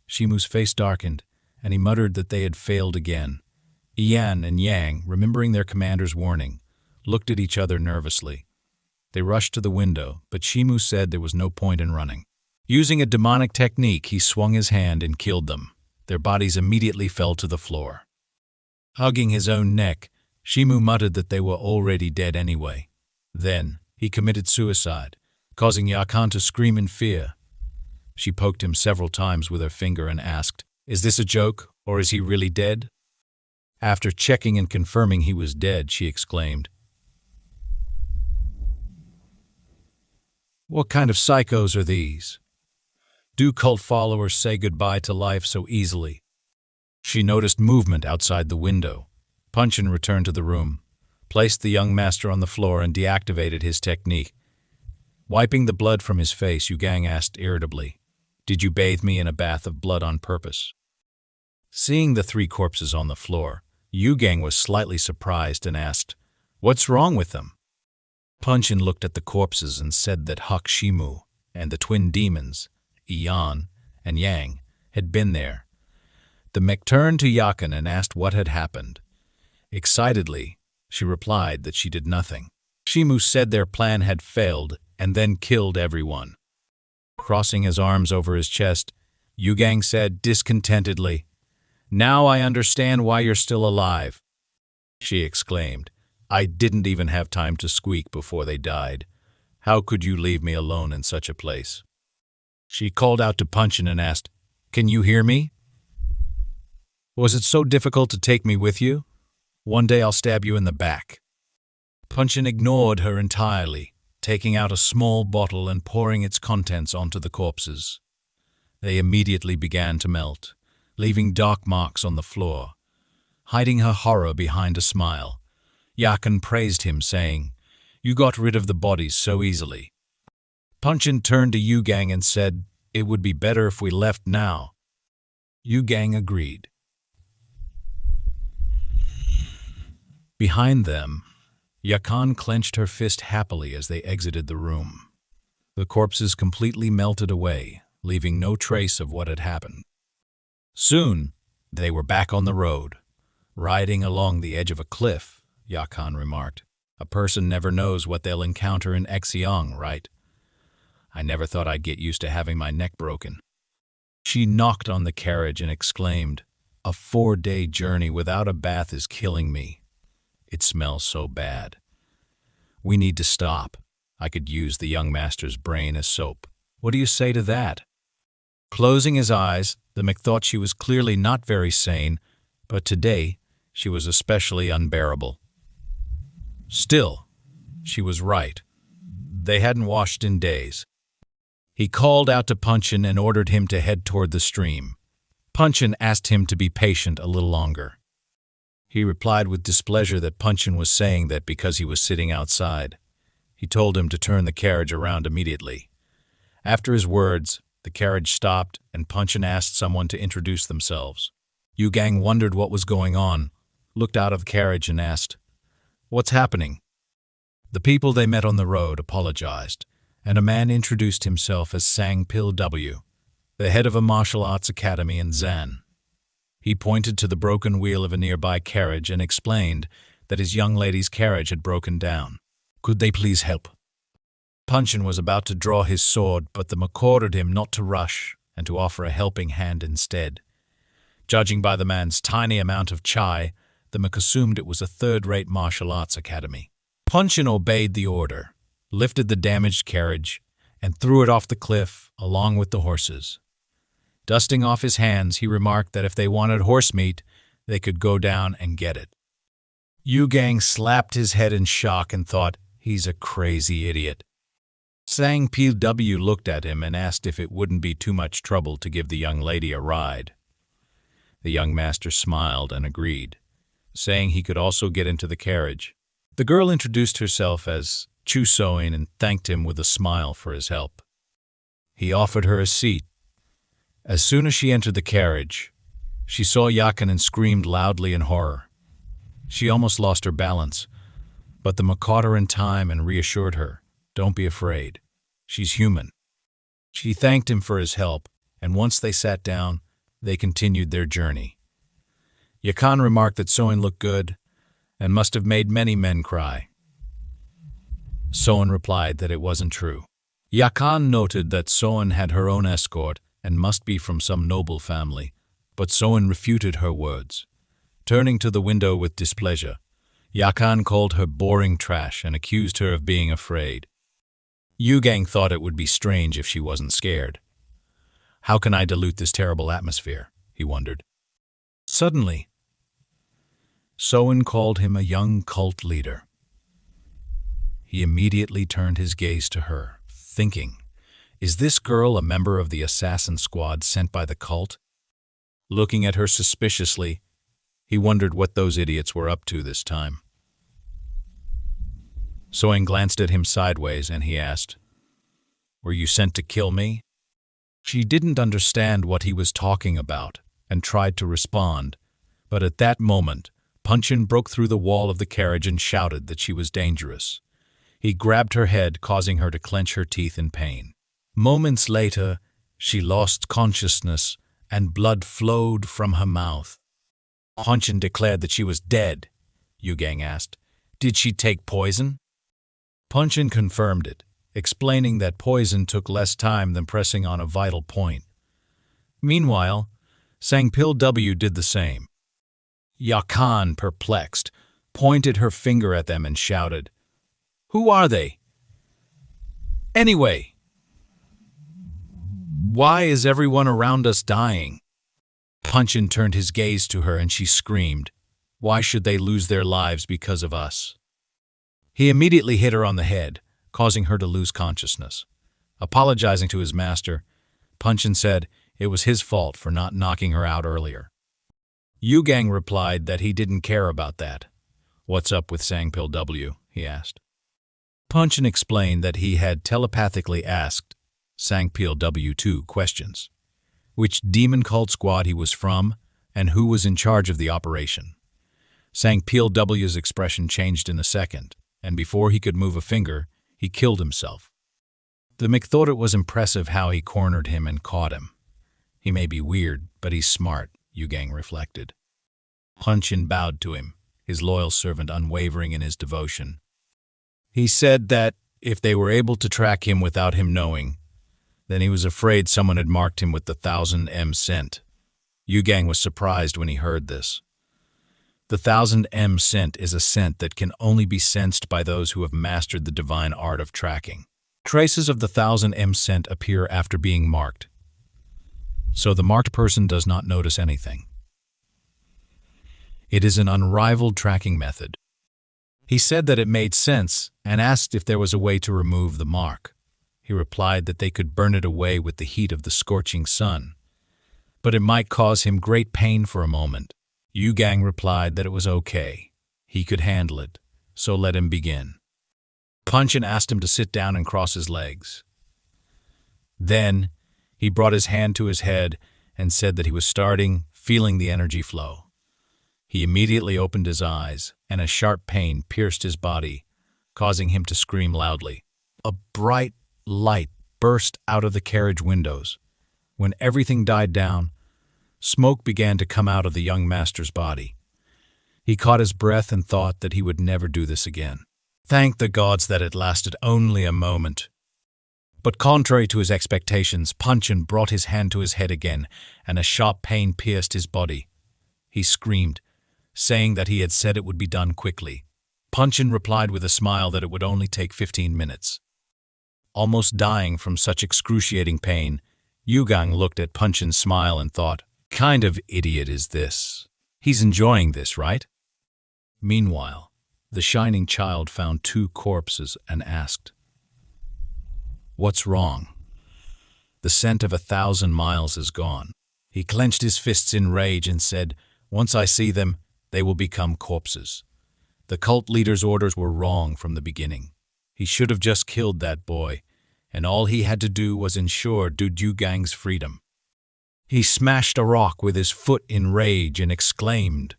Shimu's face darkened, and he muttered that they had failed again. Ian and Yang, remembering their commander's warning, looked at each other nervously. They rushed to the window, but Shimu said there was no point in running. Using a demonic technique, he swung his hand and killed them. Their bodies immediately fell to the floor. Hugging his own neck, Shimu muttered that they were already dead anyway. Then, he committed suicide, causing Yakan to scream in fear. She poked him several times with her finger and asked, "Is this a joke, or is he really dead?" After checking and confirming he was dead, she exclaimed, "What kind of psychos are these? Do cult followers say goodbye to life so easily?" She noticed movement outside the window. Poong Cheon returned to the room, placed the young master on the floor, and deactivated his technique. Wiping the blood from his face, Yugang asked irritably, "Did you bathe me in a bath of blood on purpose?" Seeing the 3 corpses on the floor, Yugang was slightly surprised and asked, "What's wrong with them?" Poong Cheon looked at the corpses and said that Hak Shimu and the twin demons, Ian and Yang, had been there. The mech turned to Yakan and asked what had happened. Excitedly, she replied that she did nothing. Shimu said their plan had failed and then killed everyone. Crossing his arms over his chest, Yugang said discontentedly, "Now I understand why you're still alive." She exclaimed, "I didn't even have time to squeak before they died. How could you leave me alone in such a place?" She called out to Poong Cheon and asked, "Can you hear me? Was it so difficult to take me with you? One day I'll stab you in the back." Poong Cheon ignored her entirely, taking out a small bottle and pouring its contents onto the corpses. They immediately began to melt, leaving dark marks on the floor. Hiding her horror behind a smile, Yakan praised him, saying, "You got rid of the bodies so easily." Poong Cheon turned to Yugang and said, "It would be better if we left now." Yugang agreed. Behind them, Yakan clenched her fist happily as they exited the room. The corpses completely melted away, leaving no trace of what had happened. Soon, they were back on the road. "Riding along the edge of a cliff," Yakan remarked. "A person never knows what they'll encounter in Exeong, right? I never thought I'd get used to having my neck broken." She knocked on the carriage and exclaimed, "A 4-day journey without a bath is killing me. It smells so bad. We need to stop. I could use the young master's brain as soap. What do you say to that?" Closing his eyes, the mech thought she was clearly not very sane, but today she was especially unbearable. Still, she was right. They hadn't washed in days. He called out to Poong Cheon and ordered him to head toward the stream. Poong Cheon asked him to be patient a little longer. He replied with displeasure that Poong Cheon was saying that because he was sitting outside. He told him to turn the carriage around immediately. After his words, the carriage stopped and Poong Cheon asked someone to introduce themselves. Yugang wondered what was going on, looked out of the carriage and asked, "What's happening?" The people they met on the road apologized, and a man introduced himself as Sang Pil W, the head of a martial arts academy in Zan. He pointed to the broken wheel of a nearby carriage and explained that his young lady's carriage had broken down. Could they please help? Poong Cheon was about to draw his sword, but the mech ordered him not to rush and to offer a helping hand instead. Judging by the man's tiny amount of chai, the mech assumed it was a third-rate martial arts academy. Poong Cheon obeyed the order, lifted the damaged carriage, and threw it off the cliff along with the horses. Dusting off his hands, he remarked that if they wanted horse meat, they could go down and get it. Yugang slapped his head in shock and thought, "He's a crazy idiot." Sang PW looked at him and asked if it wouldn't be too much trouble to give the young lady a ride. The young master smiled and agreed, saying he could also get into the carriage. The girl introduced herself as Chu Soin and thanked him with a smile for his help. He offered her a seat. As soon as she entered the carriage, she saw Yakan and screamed loudly in horror. She almost lost her balance, but the maid caught her in time and reassured her, "Don't be afraid. She's human." She thanked him for his help, and once they sat down, they continued their journey. Yakan remarked that Soin looked good and must have made many men cry. Soin replied that it wasn't true. Yakan noted that Soin had her own escort and must be from some noble family, but Soin refuted her words. Turning to the window with displeasure, Yakan called her boring trash and accused her of being afraid. Yugang thought it would be strange if she wasn't scared. How can I dilute this terrible atmosphere? He wondered. Suddenly, Soin called him a young cult leader. He immediately turned his gaze to her, thinking, is this girl a member of the assassin squad sent by the cult? Looking at her suspiciously, he wondered what those idiots were up to this time. Soin glanced at him sideways and he asked, "Were you sent to kill me?" She didn't understand what he was talking about and tried to respond, but at that moment, Poong Cheon broke through the wall of the carriage and shouted that she was dangerous. He grabbed her head, causing her to clench her teeth in pain. Moments later, she lost consciousness and blood flowed from her mouth. Poong Cheon declared that she was dead. Yugang asked, "Did she take poison?" Poong Cheon confirmed it, explaining that poison took less time than pressing on a vital point. Meanwhile, Sangpil W did the same. Yakan, perplexed, pointed her finger at them and shouted, "Who are they? Anyway, why is everyone around us dying?" Poong Cheon turned his gaze to her and she screamed, "Why should they lose their lives because of us?" He immediately hit her on the head, causing her to lose consciousness. Apologizing to his master, Poong Cheon said it was his fault for not knocking her out earlier. Yugang replied that he didn't care about that. "What's up with Sangpil W?" he asked. Poong Cheon explained that he had telepathically asked Sangpil W 2 questions: which demon cult squad he was from, and who was in charge of the operation. Sangpil W's expression changed in a second, and before he could move a finger, he killed himself. The Mick thought it was impressive how he cornered him and caught him. He may be weird, but he's smart, Yugang reflected. Poong Cheon bowed to him, his loyal servant unwavering in his devotion. He said that if they were able to track him without him knowing, then he was afraid someone had marked him with the 1000M scent. Yugang was surprised when he heard this. The 1000M scent is a scent that can only be sensed by those who have mastered the divine art of tracking. Traces of the 1000M scent appear after being marked, so the marked person does not notice anything. It is an unrivaled tracking method. He said that it made sense and asked if there was a way to remove the mark. He replied that they could burn it away with the heat of the scorching sun, but it might cause him great pain for a moment. Yugang replied that it was okay. He could handle it, so let him begin. Poong Cheon asked him to sit down and cross his legs. Then, he brought his hand to his head and said that he was feeling the energy flow. He immediately opened his eyes, and a sharp pain pierced his body, causing him to scream loudly. A bright light burst out of the carriage windows. When everything died down, smoke began to come out of the young master's body. He caught his breath and thought that he would never do this again. Thank the gods that it lasted only a moment. But contrary to his expectations, Poong Cheon brought his hand to his head again, and a sharp pain pierced his body. He screamed, saying that he had said it would be done quickly. Poong Cheon replied with a smile that it would only take 15 minutes. Almost dying from such excruciating pain, Yugang looked at Poong Cheon's smile and thought, "Kind of idiot is this? He's enjoying this, right?" Meanwhile, the shining child found 2 corpses and asked, "What's wrong?" "The scent of 1,000 miles is gone." He clenched his fists in rage and said, "Once I see them, they will become corpses. The cult leader's orders were wrong from the beginning. He should have just killed that boy, and all he had to do was ensure Du Gang's freedom. He smashed a rock with his foot in rage and exclaimed,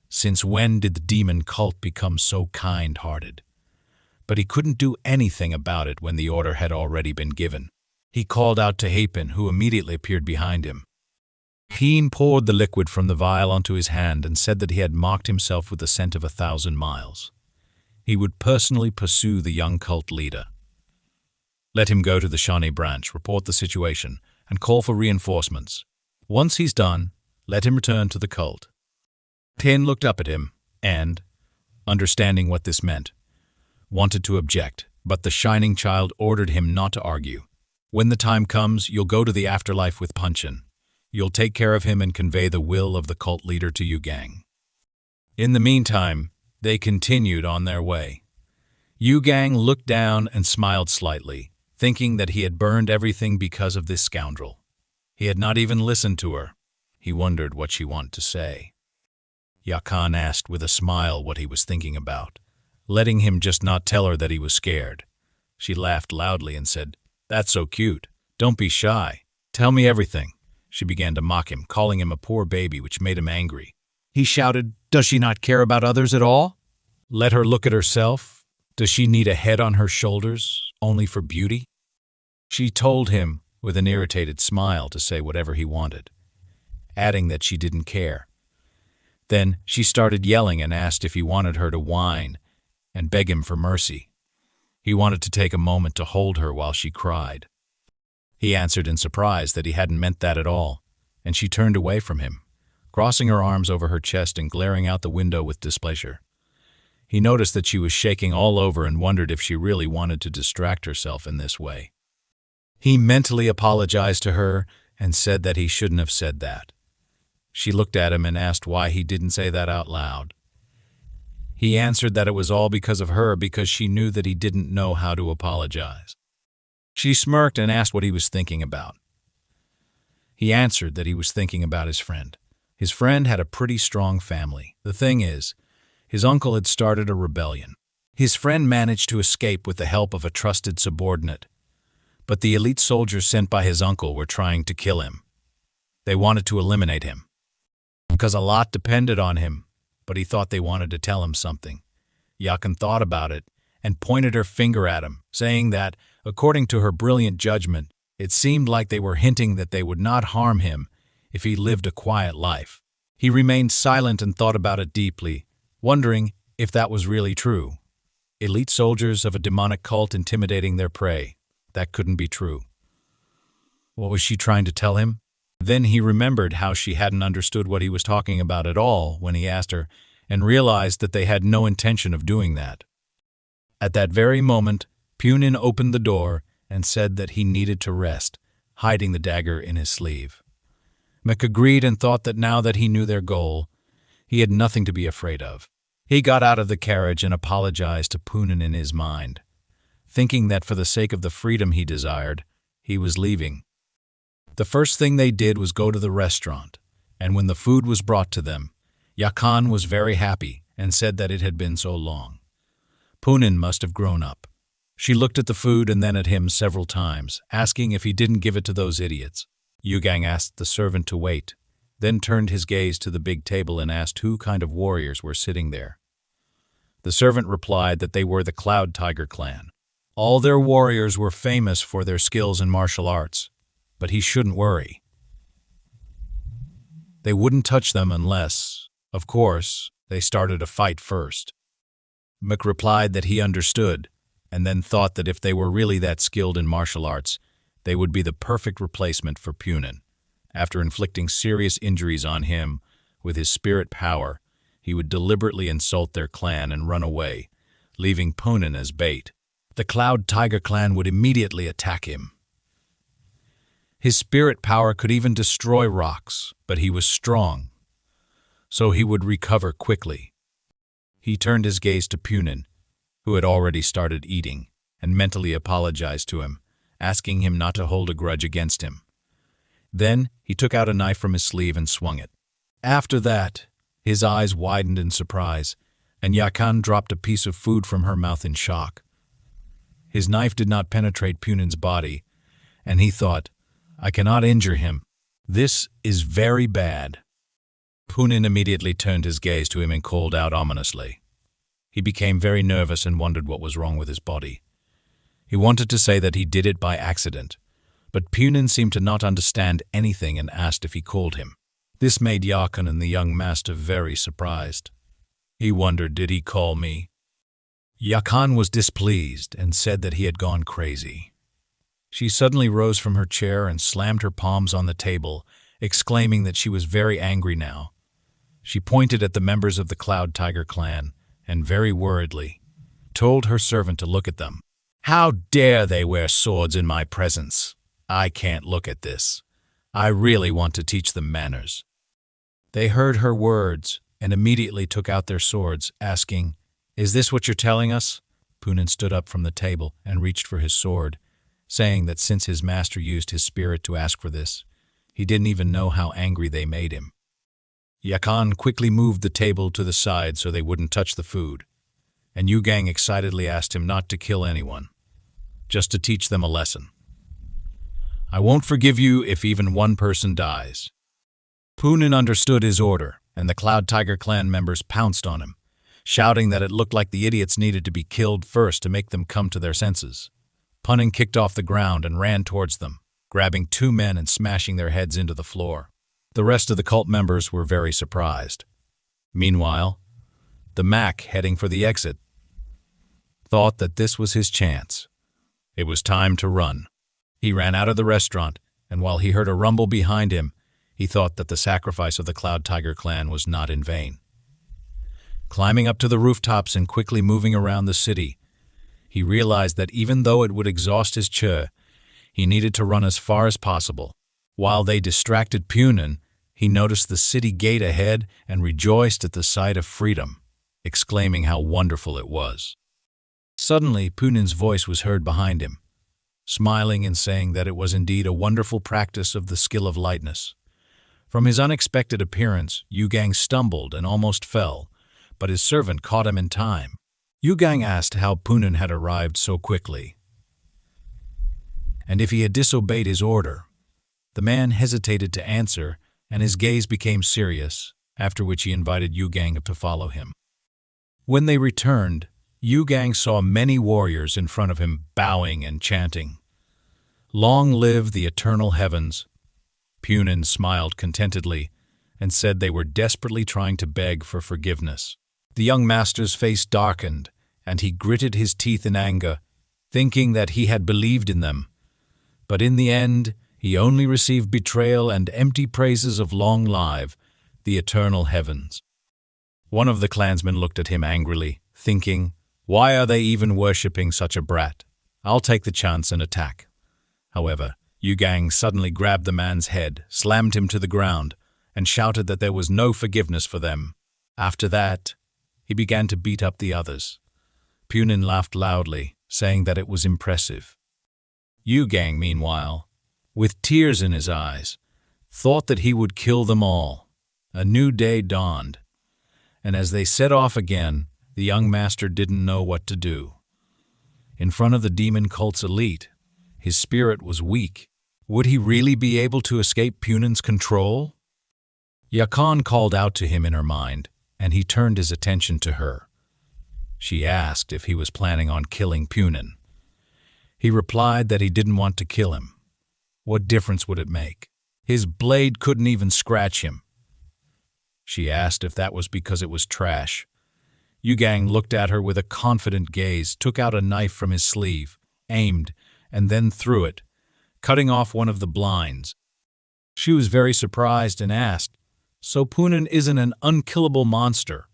"Since when did the demon cult become so kind-hearted?" But he couldn't do anything about it when the order had already been given. He called out to Hapin, who immediately appeared behind him. Heen poured the liquid from the vial onto his hand and said that he had marked himself with the scent of 1,000 miles. He would personally pursue the young cult leader. Let him go to the Shawnee branch, report the situation, and call for reinforcements. Once he's done, let him return to the cult. Tin looked up at him and, understanding what this meant, wanted to object, but the Shining Child ordered him not to argue. When the time comes, you'll go to the afterlife with Puncheon. You'll take care of him and convey the will of the cult leader to Yu Gang. In the meantime, they continued on their way. Yu Gang looked down and smiled slightly, thinking that he had burned everything because of this scoundrel. He had not even listened to her. He wondered what she wanted to say. Yakan asked with a smile what he was thinking about, letting him just not tell her that he was scared. She laughed loudly and said, "That's so cute. Don't be shy. Tell me everything." She began to mock him, calling him a poor baby, which made him angry. He shouted, "Does she not care about others at all? Let her look at herself. Does she need a head on her shoulders only for beauty?" She told him, with an irritated smile, to say whatever he wanted, adding that she didn't care. Then she started yelling and asked if he wanted her to whine and beg him for mercy. He wanted to take a moment to hold her while she cried. He answered in surprise that he hadn't meant that at all, and she turned away from him, crossing her arms over her chest and glaring out the window with displeasure. He noticed that she was shaking all over and wondered if she really wanted to distract herself in this way. He mentally apologized to her and said that he shouldn't have said that. She looked at him and asked why he didn't say that out loud. He answered that it was all because of her, because she knew that he didn't know how to apologize. She smirked and asked what he was thinking about. He answered that he was thinking about his friend. His friend had a pretty strong family. The thing is, his uncle had started a rebellion. His friend managed to escape with the help of a trusted subordinate, but the elite soldiers sent by his uncle were trying to kill him. They wanted to eliminate him, because a lot depended on him, but he thought they wanted to tell him something. Yakan thought about it and pointed her finger at him, saying that, according to her brilliant judgment, it seemed like they were hinting that they would not harm him if he lived a quiet life. He remained silent and thought about it deeply, wondering if that was really true. Elite soldiers of a demonic cult intimidating their prey. That couldn't be true. What was she trying to tell him? Then he remembered how she hadn't understood what he was talking about at all when he asked her, and realized that they had no intention of doing that. At that very moment, Punin opened the door and said that he needed to rest, hiding the dagger in his sleeve. Mick agreed and thought that now that he knew their goal, he had nothing to be afraid of. He got out of the carriage and apologized to Punin in his mind, thinking that for the sake of the freedom he desired, he was leaving. The first thing they did was go to the restaurant, and when the food was brought to them, Yakan was very happy and said that it had been so long. Punin must have grown up. She looked at the food and then at him several times, asking if he didn't give it to those idiots. Yu Gang asked the servant to wait, then turned his gaze to the big table and asked who kind of warriors were sitting there. The servant replied that they were the Cloud Tiger clan. All their warriors were famous for their skills in martial arts, but he shouldn't worry. They wouldn't touch them unless, of course, they started a fight first. Mick replied that he understood, and then thought that if they were really that skilled in martial arts, they would be the perfect replacement for Punin. After inflicting serious injuries on him with his spirit power, he would deliberately insult their clan and run away, leaving Punin as bait. The Cloud Tiger clan would immediately attack him. His spirit power could even destroy rocks, but he was strong, so he would recover quickly. He turned his gaze to Punin, who had already started eating, and mentally apologized to him, asking him not to hold a grudge against him. Then he took out a knife from his sleeve and swung it. After that, his eyes widened in surprise, and Yakan dropped a piece of food from her mouth in shock. His knife did not penetrate Punen's body, and he thought, I cannot injure him. This is very bad. Punen immediately turned his gaze to him and called out ominously. He became very nervous and wondered what was wrong with his body. He wanted to say that he did it by accident, but Punen seemed to not understand anything and asked if he called him. This made Yakan and the young master very surprised. He wondered, did he call me? Yakan was displeased and said that he had gone crazy. She suddenly rose from her chair and slammed her palms on the table, exclaiming that she was very angry now. She pointed at the members of the Cloud Tiger clan and very worriedly told her servant to look at them. How dare they wear swords in my presence? I can't look at this. I really want to teach them manners. They heard her words and immediately took out their swords, asking, Is this what you're telling us? Punen stood up from the table and reached for his sword, saying that since his master used his spirit to ask for this, he didn't even know how angry they made him. Yakan quickly moved the table to the side so they wouldn't touch the food, and Yugang excitedly asked him not to kill anyone, just to teach them a lesson. I won't forgive you if even one person dies. Punen understood his order, and the Cloud Tiger clan members pounced on him, shouting that it looked like the idiots needed to be killed first to make them come to their senses. Punen kicked off the ground and ran towards them, grabbing 2 men and smashing their heads into the floor. The rest of the cult members were very surprised. Meanwhile, the Mac, heading for the exit, thought that this was his chance. It was time to run. He ran out of the restaurant, and while he heard a rumble behind him, he thought that the sacrifice of the Cloud Tiger clan was not in vain. Climbing up to the rooftops and quickly moving around the city, he realized that even though it would exhaust his che, he needed to run as far as possible. While they distracted Punen, he noticed the city gate ahead and rejoiced at the sight of freedom, exclaiming how wonderful it was. Suddenly, Punen's voice was heard behind him, smiling and saying that it was indeed a wonderful practice of the skill of lightness. From his unexpected appearance, Yugang stumbled and almost fell, but his servant caught him in time. Yugang asked how Punen had arrived so quickly, and if he had disobeyed his order. The man hesitated to answer, and his gaze became serious, after which he invited Yugang to follow him. When they returned, Yugang saw many warriors in front of him bowing and chanting, Long live the eternal heavens. Punen smiled contentedly and said they were desperately trying to beg for forgiveness. The young master's face darkened, and he gritted his teeth in anger, thinking that he had believed in them. But in the end, he only received betrayal and empty praises of long live, the eternal heavens. One of the clansmen looked at him angrily, thinking, Why are they even worshipping such a brat? I'll take the chance and attack. However, Yugang suddenly grabbed the man's head, slammed him to the ground, and shouted that there was no forgiveness for them. After that, he began to beat up the others. Punen laughed loudly, saying that it was impressive. Yugang, meanwhile, with tears in his eyes, thought that he would kill them all. A new day dawned, and as they set off again, the young master didn't know what to do. In front of the demon cult's elite, his spirit was weak. Would he really be able to escape Punen's control? Yakan called out to him in her mind, and he turned his attention to her. She asked if he was planning on killing Punen. He replied that he didn't want to kill him. What difference would it make? His blade couldn't even scratch him. She asked if that was because it was trash. Yugang looked at her with a confident gaze, took out a knife from his sleeve, aimed, and then threw it, cutting off one of the blinds. She was very surprised and asked, So Punen isn't an unkillable monster?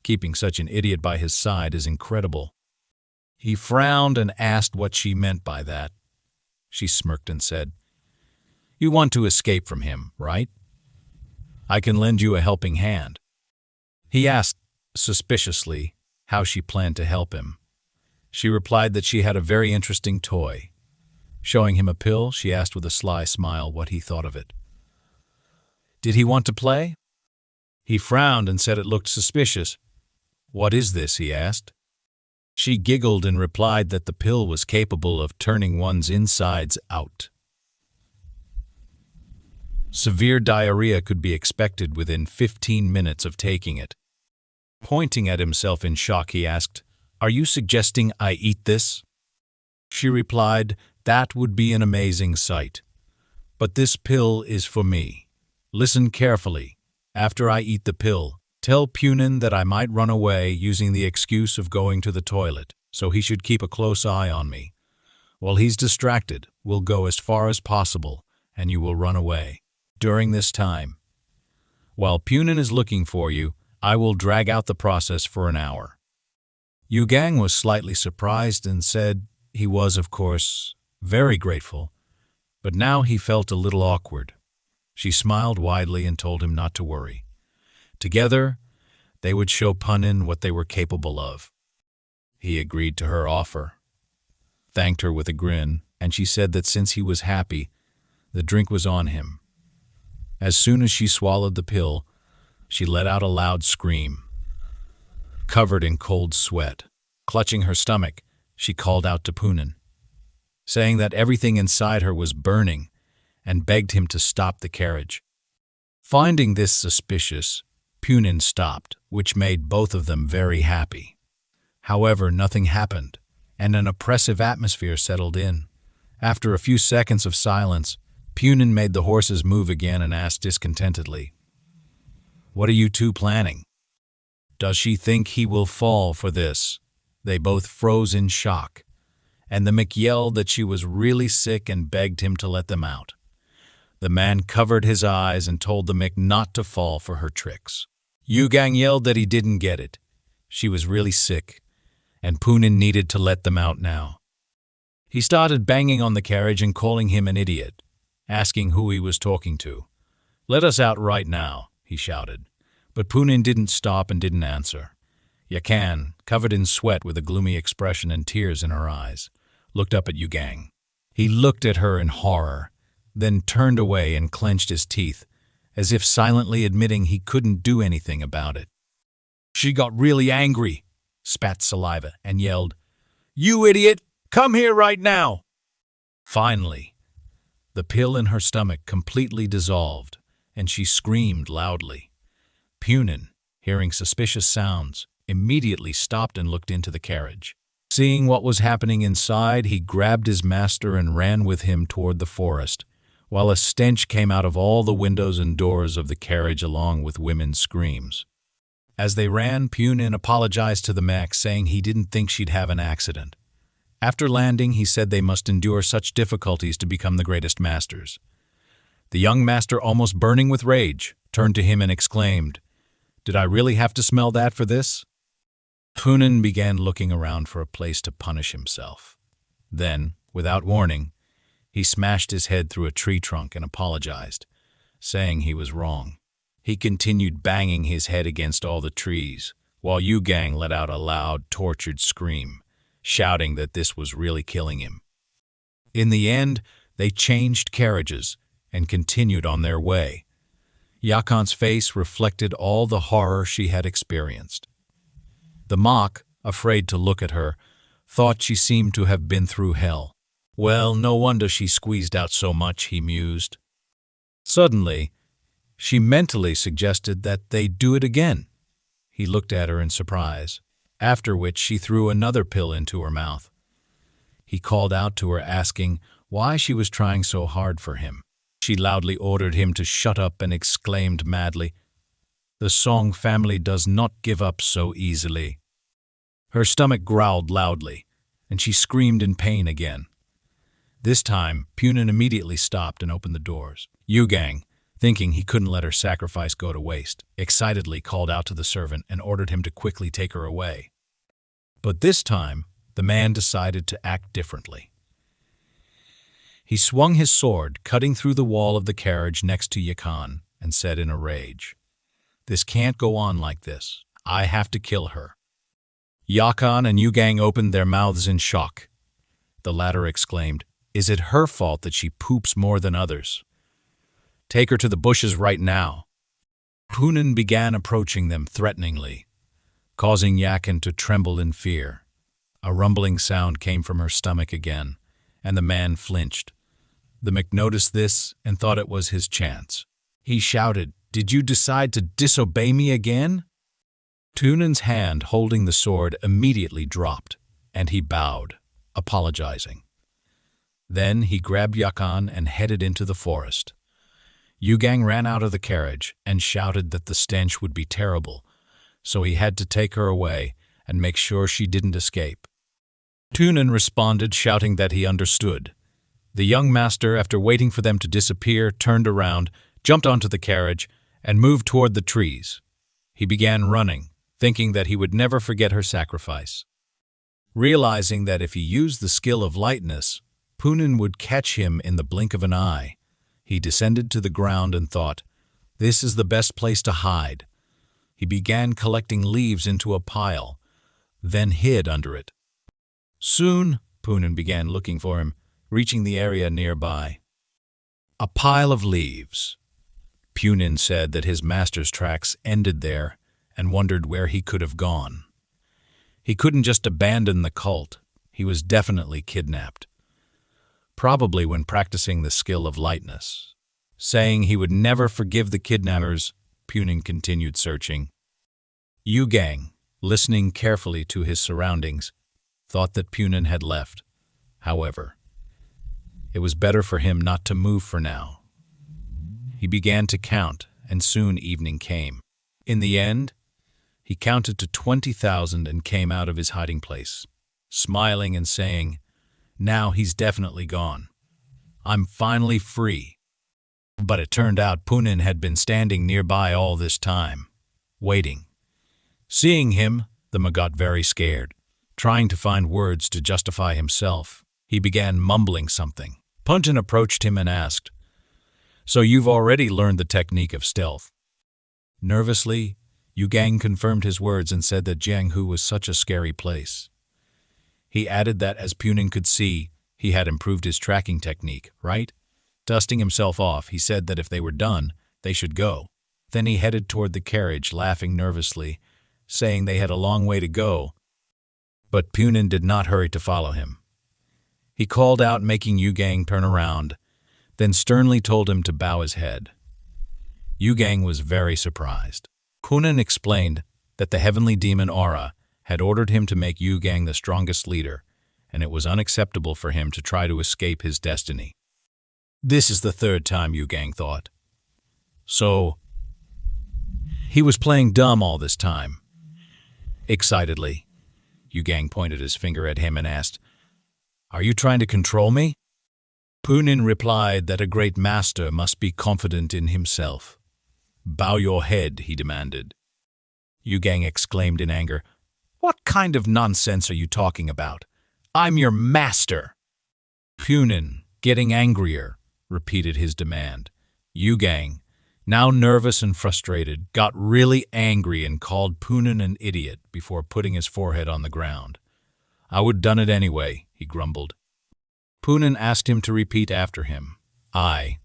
Keeping such an idiot by his side is incredible. He frowned and asked what she meant by that. She smirked and said, You want to escape from him, right? I can lend you a helping hand. He asked, suspiciously, how she planned to help him. She replied that she had a very interesting toy. Showing him a pill, she asked with a sly smile what he thought of it. Did he want to play? He frowned and said it looked suspicious. What is this? He asked. She giggled and replied that the pill was capable of turning one's insides out. Severe diarrhea could be expected within 15 minutes of taking it. Pointing at himself in shock, he asked, "Are you suggesting I eat this?" She replied, "That would be an amazing sight. But this pill is for me. Listen carefully. After I eat the pill, tell Punin that I might run away using the excuse of going to the toilet, so he should keep a close eye on me. While he's distracted, we'll go as far as possible, and you will run away. During this time, while Punin is looking for you, I will drag out the process for an hour." Yu Gang was slightly surprised and said he was, of course, very grateful, but now he felt a little awkward. She smiled widely and told him not to worry. Together, they would show Punin what they were capable of. He agreed to her offer, thanked her with a grin, and she said that since he was happy, the drink was on him. As soon as she swallowed the pill, she let out a loud scream. Covered in cold sweat, clutching her stomach, she called out to Punin, saying that everything inside her was burning, and begged him to stop the carriage. Finding this suspicious, Punin stopped, which made both of them very happy. However, nothing happened, and an oppressive atmosphere settled in. After a few seconds of silence, Punin made the horses move again and asked discontentedly, "What are you two planning? Does she think he will fall for this?" They both froze in shock, and the Mick yelled that she was really sick and begged him to let them out. The man covered his eyes and told the Mick not to fall for her tricks. Yu Gang yelled that he didn't get it. She was really sick, and Punin needed to let them out now. He started banging on the carriage and calling him an idiot, asking who he was talking to. "Let us out right now," he shouted. But Punin didn't stop and didn't answer. Yakan, covered in sweat with a gloomy expression and tears in her eyes, looked up at Yu Gang. He looked at her in horror, then turned away and clenched his teeth, as if silently admitting he couldn't do anything about it. She got really angry, spat saliva, and yelled, "You idiot! Come here right now!" Finally, the pill in her stomach completely dissolved, and she screamed loudly. Punin, hearing suspicious sounds, immediately stopped and looked into the carriage. Seeing what was happening inside, he grabbed his master and ran with him toward the forest, while a stench came out of all the windows and doors of the carriage along with women's screams. As they ran, Punin apologized to the mech, saying he didn't think she'd have an accident. After landing, he said they must endure such difficulties to become the greatest masters. The young master, almost burning with rage, turned to him and exclaimed, "Did I really have to smell that for this?" Punin began looking around for a place to punish himself. Then, without warning, he smashed his head through a tree trunk and apologized, saying he was wrong. He continued banging his head against all the trees, while Yu Gang let out a loud, tortured scream, shouting that this was really killing him. In the end, they changed carriages and continued on their way. Yakan's face reflected all the horror she had experienced. The mock, afraid to look at her, thought she seemed to have been through hell. Well, no wonder she squeezed out so much, he mused. Suddenly, she mentally suggested that they do it again. He looked at her in surprise, after which she threw another pill into her mouth. He called out to her, asking why she was trying so hard for him. She loudly ordered him to shut up and exclaimed madly, "The Song family does not give up so easily." Her stomach growled loudly, and she screamed in pain again. This time, Punin immediately stopped and opened the doors. Yu Gang, thinking he couldn't let her sacrifice go to waste, excitedly called out to the servant and ordered him to quickly take her away. But this time, the man decided to act differently. He swung his sword, cutting through the wall of the carriage next to Yakan, and said in a rage, "This can't go on like this. I have to kill her." Yakan and Yu Gang opened their mouths in shock. The latter exclaimed, "Is it her fault that she poops more than others? Take her to the bushes right now." Punin began approaching them threateningly, causing Yakan to tremble in fear. A rumbling sound came from her stomach again, and the man flinched. The Mc noticed this and thought it was his chance. He shouted, "Did you decide to disobey me again?" Tunan's hand holding the sword immediately dropped, and he bowed, apologizing. Then he grabbed Yakan and headed into the forest. Yugang ran out of the carriage and shouted that the stench would be terrible, so he had to take her away and make sure she didn't escape. Tunan responded, shouting that he understood. The young master, after waiting for them to disappear, turned around, jumped onto the carriage, and moved toward the trees. He began running, thinking that he would never forget her sacrifice. Realizing that if he used the skill of lightness, Poonan would catch him in the blink of an eye, he descended to the ground and thought, "This is the best place to hide." He began collecting leaves into a pile, then hid under it. Soon, Poonan began looking for him, reaching the area nearby. A pile of leaves. Poonan said that his master's tracks ended there and wondered where he could have gone. He couldn't just abandon the cult. He was definitely kidnapped. Probably when practicing the skill of lightness. Saying he would never forgive the kidnappers, Poonan continued searching. Yugang, listening carefully to his surroundings, thought that Poonan had left. However, it was better for him not to move for now. He began to count, and soon evening came. In the end, he counted to 20,000 and came out of his hiding place, smiling and saying, "Now he's definitely gone. I'm finally free." But it turned out Poonan had been standing nearby all this time, waiting. Seeing him, the man got very scared. Trying to find words to justify himself, he began mumbling something. Poonan approached him and asked, "So you've already learned the technique of stealth?" Nervously, Yugang confirmed his words and said that Jianghu was such a scary place. He added that as Poonan could see, he had improved his tracking technique, right? Dusting himself off, he said that if they were done, they should go. Then he headed toward the carriage, laughing nervously, saying they had a long way to go. But Poonan did not hurry to follow him. He called out, making Yugang turn around, then sternly told him to bow his head. Yugang was very surprised. Poonan explained that the heavenly demon Aura had ordered him to make Yugang the strongest leader, and it was unacceptable for him to try to escape his destiny. This is the third time, Yugang thought. So, he was playing dumb all this time. Excitedly, Yugang pointed his finger at him and asked, "Are you trying to control me?" Poonan replied that a great master must be confident in himself. "Bow your head," he demanded. Yugang exclaimed in anger, "What kind of nonsense are you talking about? I'm your master!" Poonan, getting angrier, repeated his demand. Yugang, now nervous and frustrated, got really angry and called Poonan an idiot before putting his forehead on the ground. "I would done it anyway," he grumbled. Poonan asked him to repeat after him. "I,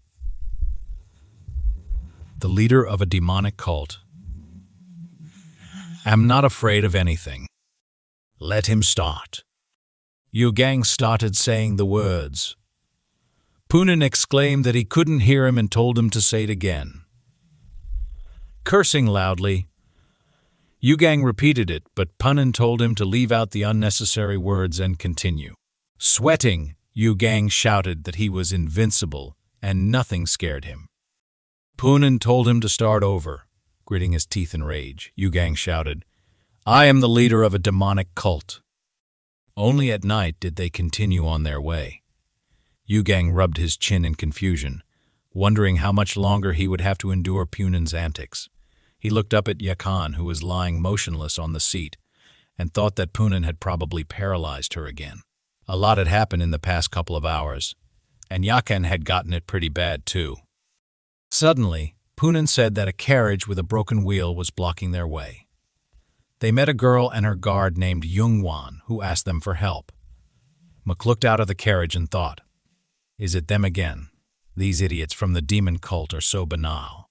the leader of a demonic cult, am not afraid of anything. Let him start." Yugang started saying the words. Poonan exclaimed that he couldn't hear him and told him to say it again. Cursing loudly, Yugang repeated it, but Poonan told him to leave out the unnecessary words and continue. Sweating, Yugang shouted that he was invincible and nothing scared him. Poonan told him to start over. Gritting his teeth in rage, Yugang shouted, "I am the leader of a demonic cult." Only at night did they continue on their way. Yugang rubbed his chin in confusion, wondering how much longer he would have to endure Poonan's antics. He looked up at Yakan, who was lying motionless on the seat, and thought that Poonan had probably paralyzed her again. A lot had happened in the past couple of hours, and Yakan had gotten it pretty bad too. Suddenly, Poonan said that a carriage with a broken wheel was blocking their way. They met a girl and her guard named Youngwon, who asked them for help. Muk looked out of the carriage and thought, "Is it them again? These idiots from the demon cult are so banal."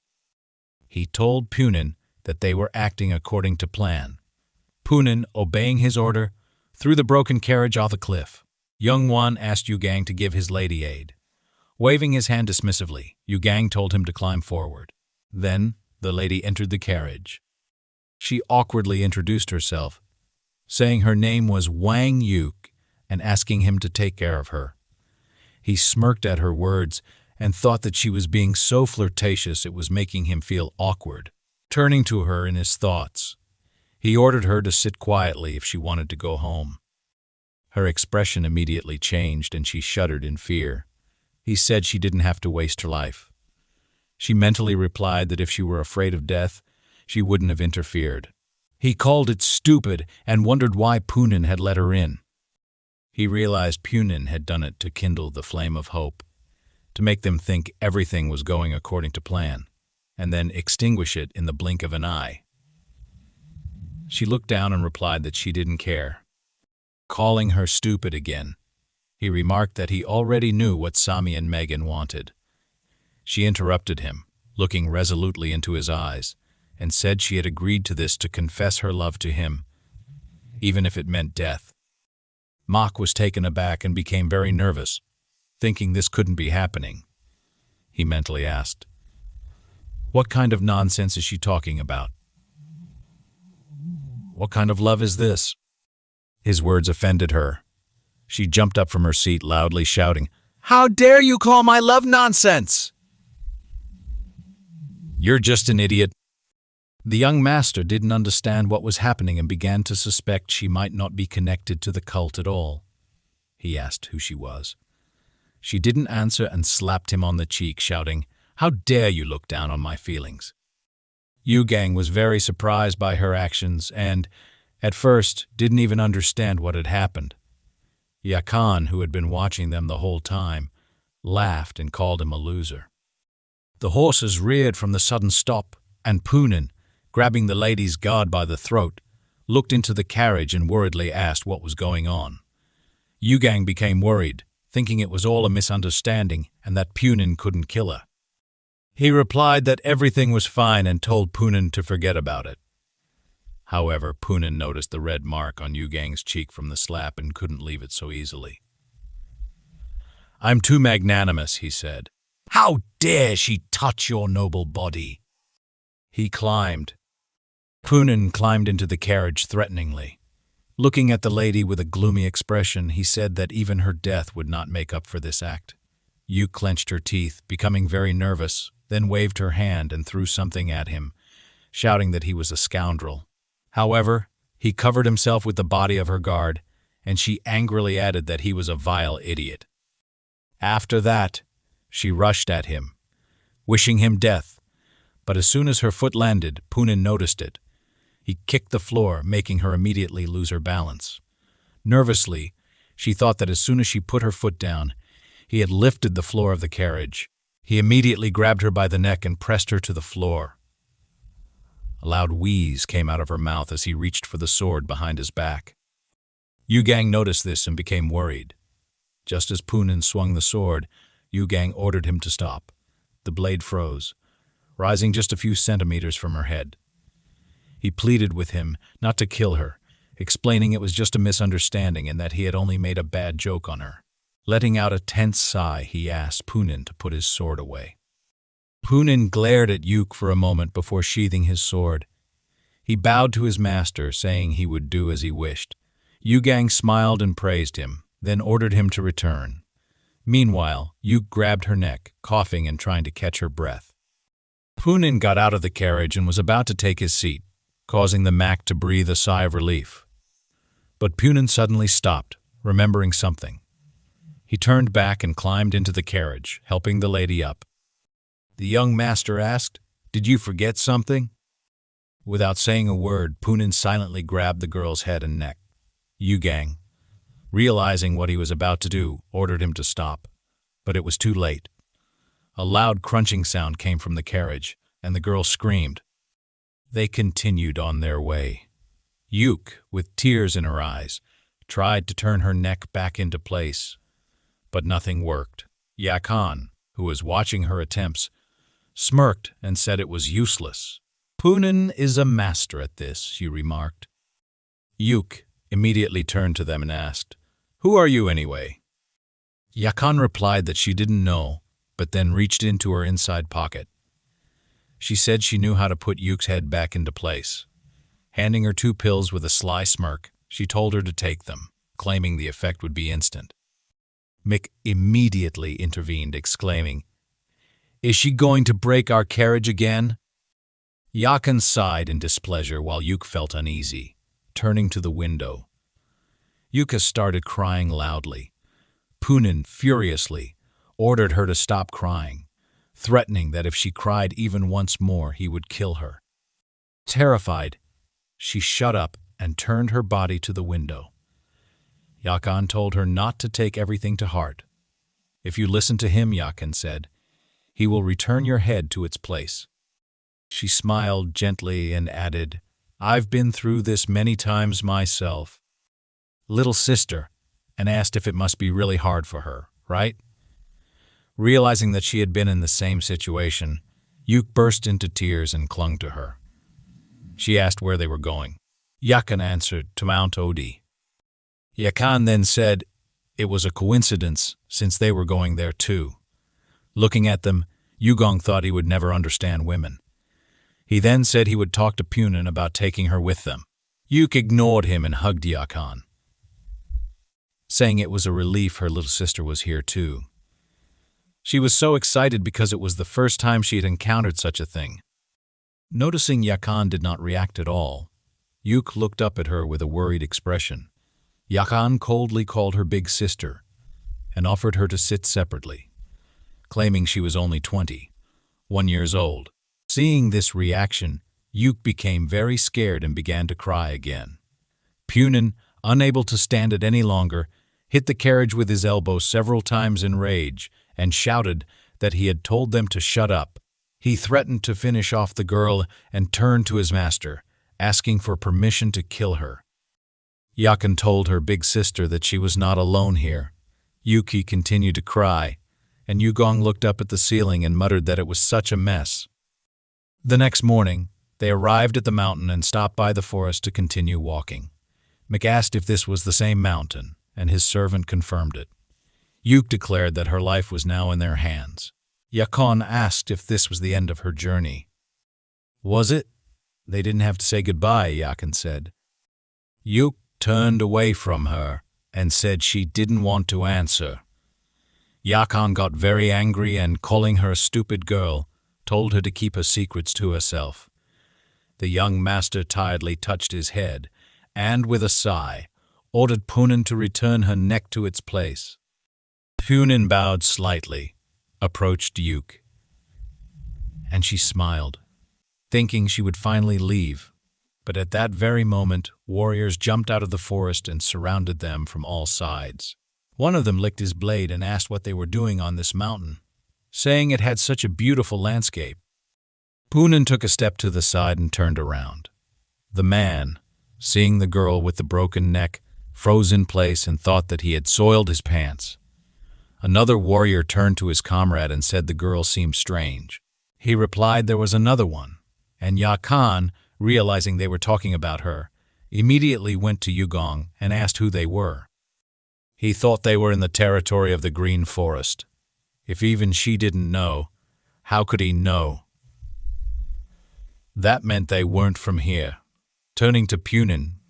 He told Poonan that they were acting according to plan. Poonan, obeying his order, threw the broken carriage off a cliff. Young Wan asked Yu Gang to give his lady aid. Waving his hand dismissively, Yu Gang told him to climb forward. Then, the lady entered the carriage. She awkwardly introduced herself, saying her name was Wang Yuk and asking him to take care of her. He smirked at her words and thought that she was being so flirtatious it was making him feel awkward. Turning to her in his thoughts, he ordered her to sit quietly if she wanted to go home. Her expression immediately changed and she shuddered in fear. He said she didn't have to waste her life. She mentally replied that if she were afraid of death, she wouldn't have interfered. He called it stupid and wondered why Poonin had let her in. He realized Poonin had done it to kindle the flame of hope, to make them think everything was going according to plan, and then extinguish it in the blink of an eye. She looked down and replied that she didn't care. Calling her stupid again, he remarked that he already knew what Sami and Megan wanted. She interrupted him, looking resolutely into his eyes, and said she had agreed to this to confess her love to him, even if it meant death. Mok was taken aback and became very nervous, thinking this couldn't be happening. He mentally asked, "What kind of nonsense is she talking about? What kind of love is this?" His words offended her. She jumped up from her seat, loudly shouting, "How dare you call my love nonsense? You're just an idiot." The young master didn't understand what was happening and began to suspect she might not be connected to the cult at all. He asked who she was. She didn't answer and slapped him on the cheek, shouting, "How dare you look down on my feelings?" Yu Gang was very surprised by her actions and, at first, didn't even understand what had happened. Yakan, who had been watching them the whole time, laughed and called him a loser. The horses reared from the sudden stop, and Poonin, grabbing the lady's guard by the throat, looked into the carriage and worriedly asked what was going on. Yu Gang became worried, thinking it was all a misunderstanding and that Poonin couldn't kill her. He replied that everything was fine and told Poonin to forget about it. However, Poonin noticed the red mark on Yu Gang's cheek from the slap and couldn't leave it so easily. "I'm too magnanimous," he said. "How dare she touch your noble body?" He climbed. Poonin climbed into the carriage threateningly. Looking at the lady with a gloomy expression, he said that even her death would not make up for this act. Yu clenched her teeth, becoming very nervous, then waved her hand and threw something at him, shouting that he was a scoundrel. However, he covered himself with the body of her guard, and she angrily added that he was a vile idiot. After that, she rushed at him, wishing him death, but as soon as her foot landed, Poonin noticed it. He kicked the floor, making her immediately lose her balance. Nervously, she thought that as soon as she put her foot down, he had lifted the floor of the carriage. He immediately grabbed her by the neck and pressed her to the floor. A loud wheeze came out of her mouth as he reached for the sword behind his back. Yu Gang noticed this and became worried. Just as Poonin swung the sword, Yu Gang ordered him to stop. The blade froze, rising just a few centimeters from her head. He pleaded with him not to kill her, explaining it was just a misunderstanding and that he had only made a bad joke on her. Letting out a tense sigh, he asked Poonin to put his sword away. Poonin glared at Yuk for a moment before sheathing his sword. He bowed to his master, saying he would do as he wished. Yu Gang smiled and praised him, then ordered him to return. Meanwhile, Yuk grabbed her neck, coughing and trying to catch her breath. Poonin got out of the carriage and was about to take his seat, causing the Mac to breathe a sigh of relief. But Poonin suddenly stopped, remembering something. He turned back and climbed into the carriage, helping the lady up. The young master asked, "Did you forget something?" Without saying a word, Poonin silently grabbed the girl's head and neck. Yu Gang, realizing what he was about to do, ordered him to stop. But it was too late. A loud crunching sound came from the carriage, and the girl screamed. They continued on their way. Yuk, with tears in her eyes, tried to turn her neck back into place, but nothing worked. Yakan, who was watching her attempts, smirked and said it was useless. "Poonin is a master at this," she remarked. Yuk, immediately turned to them and asked, "Who are you anyway?" Yakan replied that she didn't know, but then reached into her inside pocket. She said she knew how to put Yuke's head back into place. Handing her 2 pills with a sly smirk, she told her to take them, claiming the effect would be instant. Mick immediately intervened, exclaiming, "Is she going to break our carriage again?" Yakan sighed in displeasure while Yuke felt uneasy, turning to the window. Yuka started crying loudly. Poonin, furiously, ordered her to stop crying, threatening that if she cried even once more, he would kill her. Terrified, she shut up and turned her body to the window. Yakan told her not to take everything to heart. "If you listen to him," Yakan said, "he will return your head to its place." She smiled gently and added, "I've been through this many times myself." "Little sister," and asked if it must be really hard for her, right? Realizing that she had been in the same situation, Yuke burst into tears and clung to her. She asked where they were going. Yakan answered, "To Mount Odi." Yakan then said it was a coincidence since they were going there too. Looking at them, Yugong thought he would never understand women. He then said he would talk to Punin about taking her with them. Yuke ignored him and hugged Yakan, saying it was a relief her little sister was here too. She was so excited because it was the first time she had encountered such a thing. Noticing Yakan did not react at all, Yuke looked up at her with a worried expression. Yakan coldly called her big sister and offered her to sit separately, claiming she was only 21 years old. Seeing this reaction, Yuke became very scared and began to cry again. Punin, unable to stand it any longer, hit the carriage with his elbow several times in rage and shouted that he had told them to shut up. He threatened to finish off the girl and turned to his master, asking for permission to kill her. Yakan told her big sister that she was not alone here. Yuki continued to cry, and Yugong looked up at the ceiling and muttered that it was such a mess. The next morning, they arrived at the mountain and stopped by the forest to continue walking. Mick asked if this was the same mountain, and his servant confirmed it. Yuke declared that her life was now in their hands. Yakon asked if this was the end of her journey. "Was it? They didn't have to say goodbye," Yakan said. Yuke turned away from her and said she didn't want to answer. Yakan got very angry and, calling her a stupid girl, told her to keep her secrets to herself. The young master tiredly touched his head and, with a sigh, ordered Punin to return her neck to its place. Punin bowed slightly, approached Yuke, and she smiled, thinking she would finally leave. But at that very moment, warriors jumped out of the forest and surrounded them from all sides. One of them licked his blade and asked what they were doing on this mountain, saying it had such a beautiful landscape. Punin took a step to the side and turned around. The man, seeing the girl with the broken neck, froze in place and thought that he had soiled his pants. Another warrior turned to his comrade and said the girl seemed strange. He replied there was another one, and Yakan, realizing they were talking about her, immediately went to Yugong and asked who they were. He thought they were in the territory of the Green Forest. If even she didn't know, how could he know? That meant they weren't from here. Turning to Punin,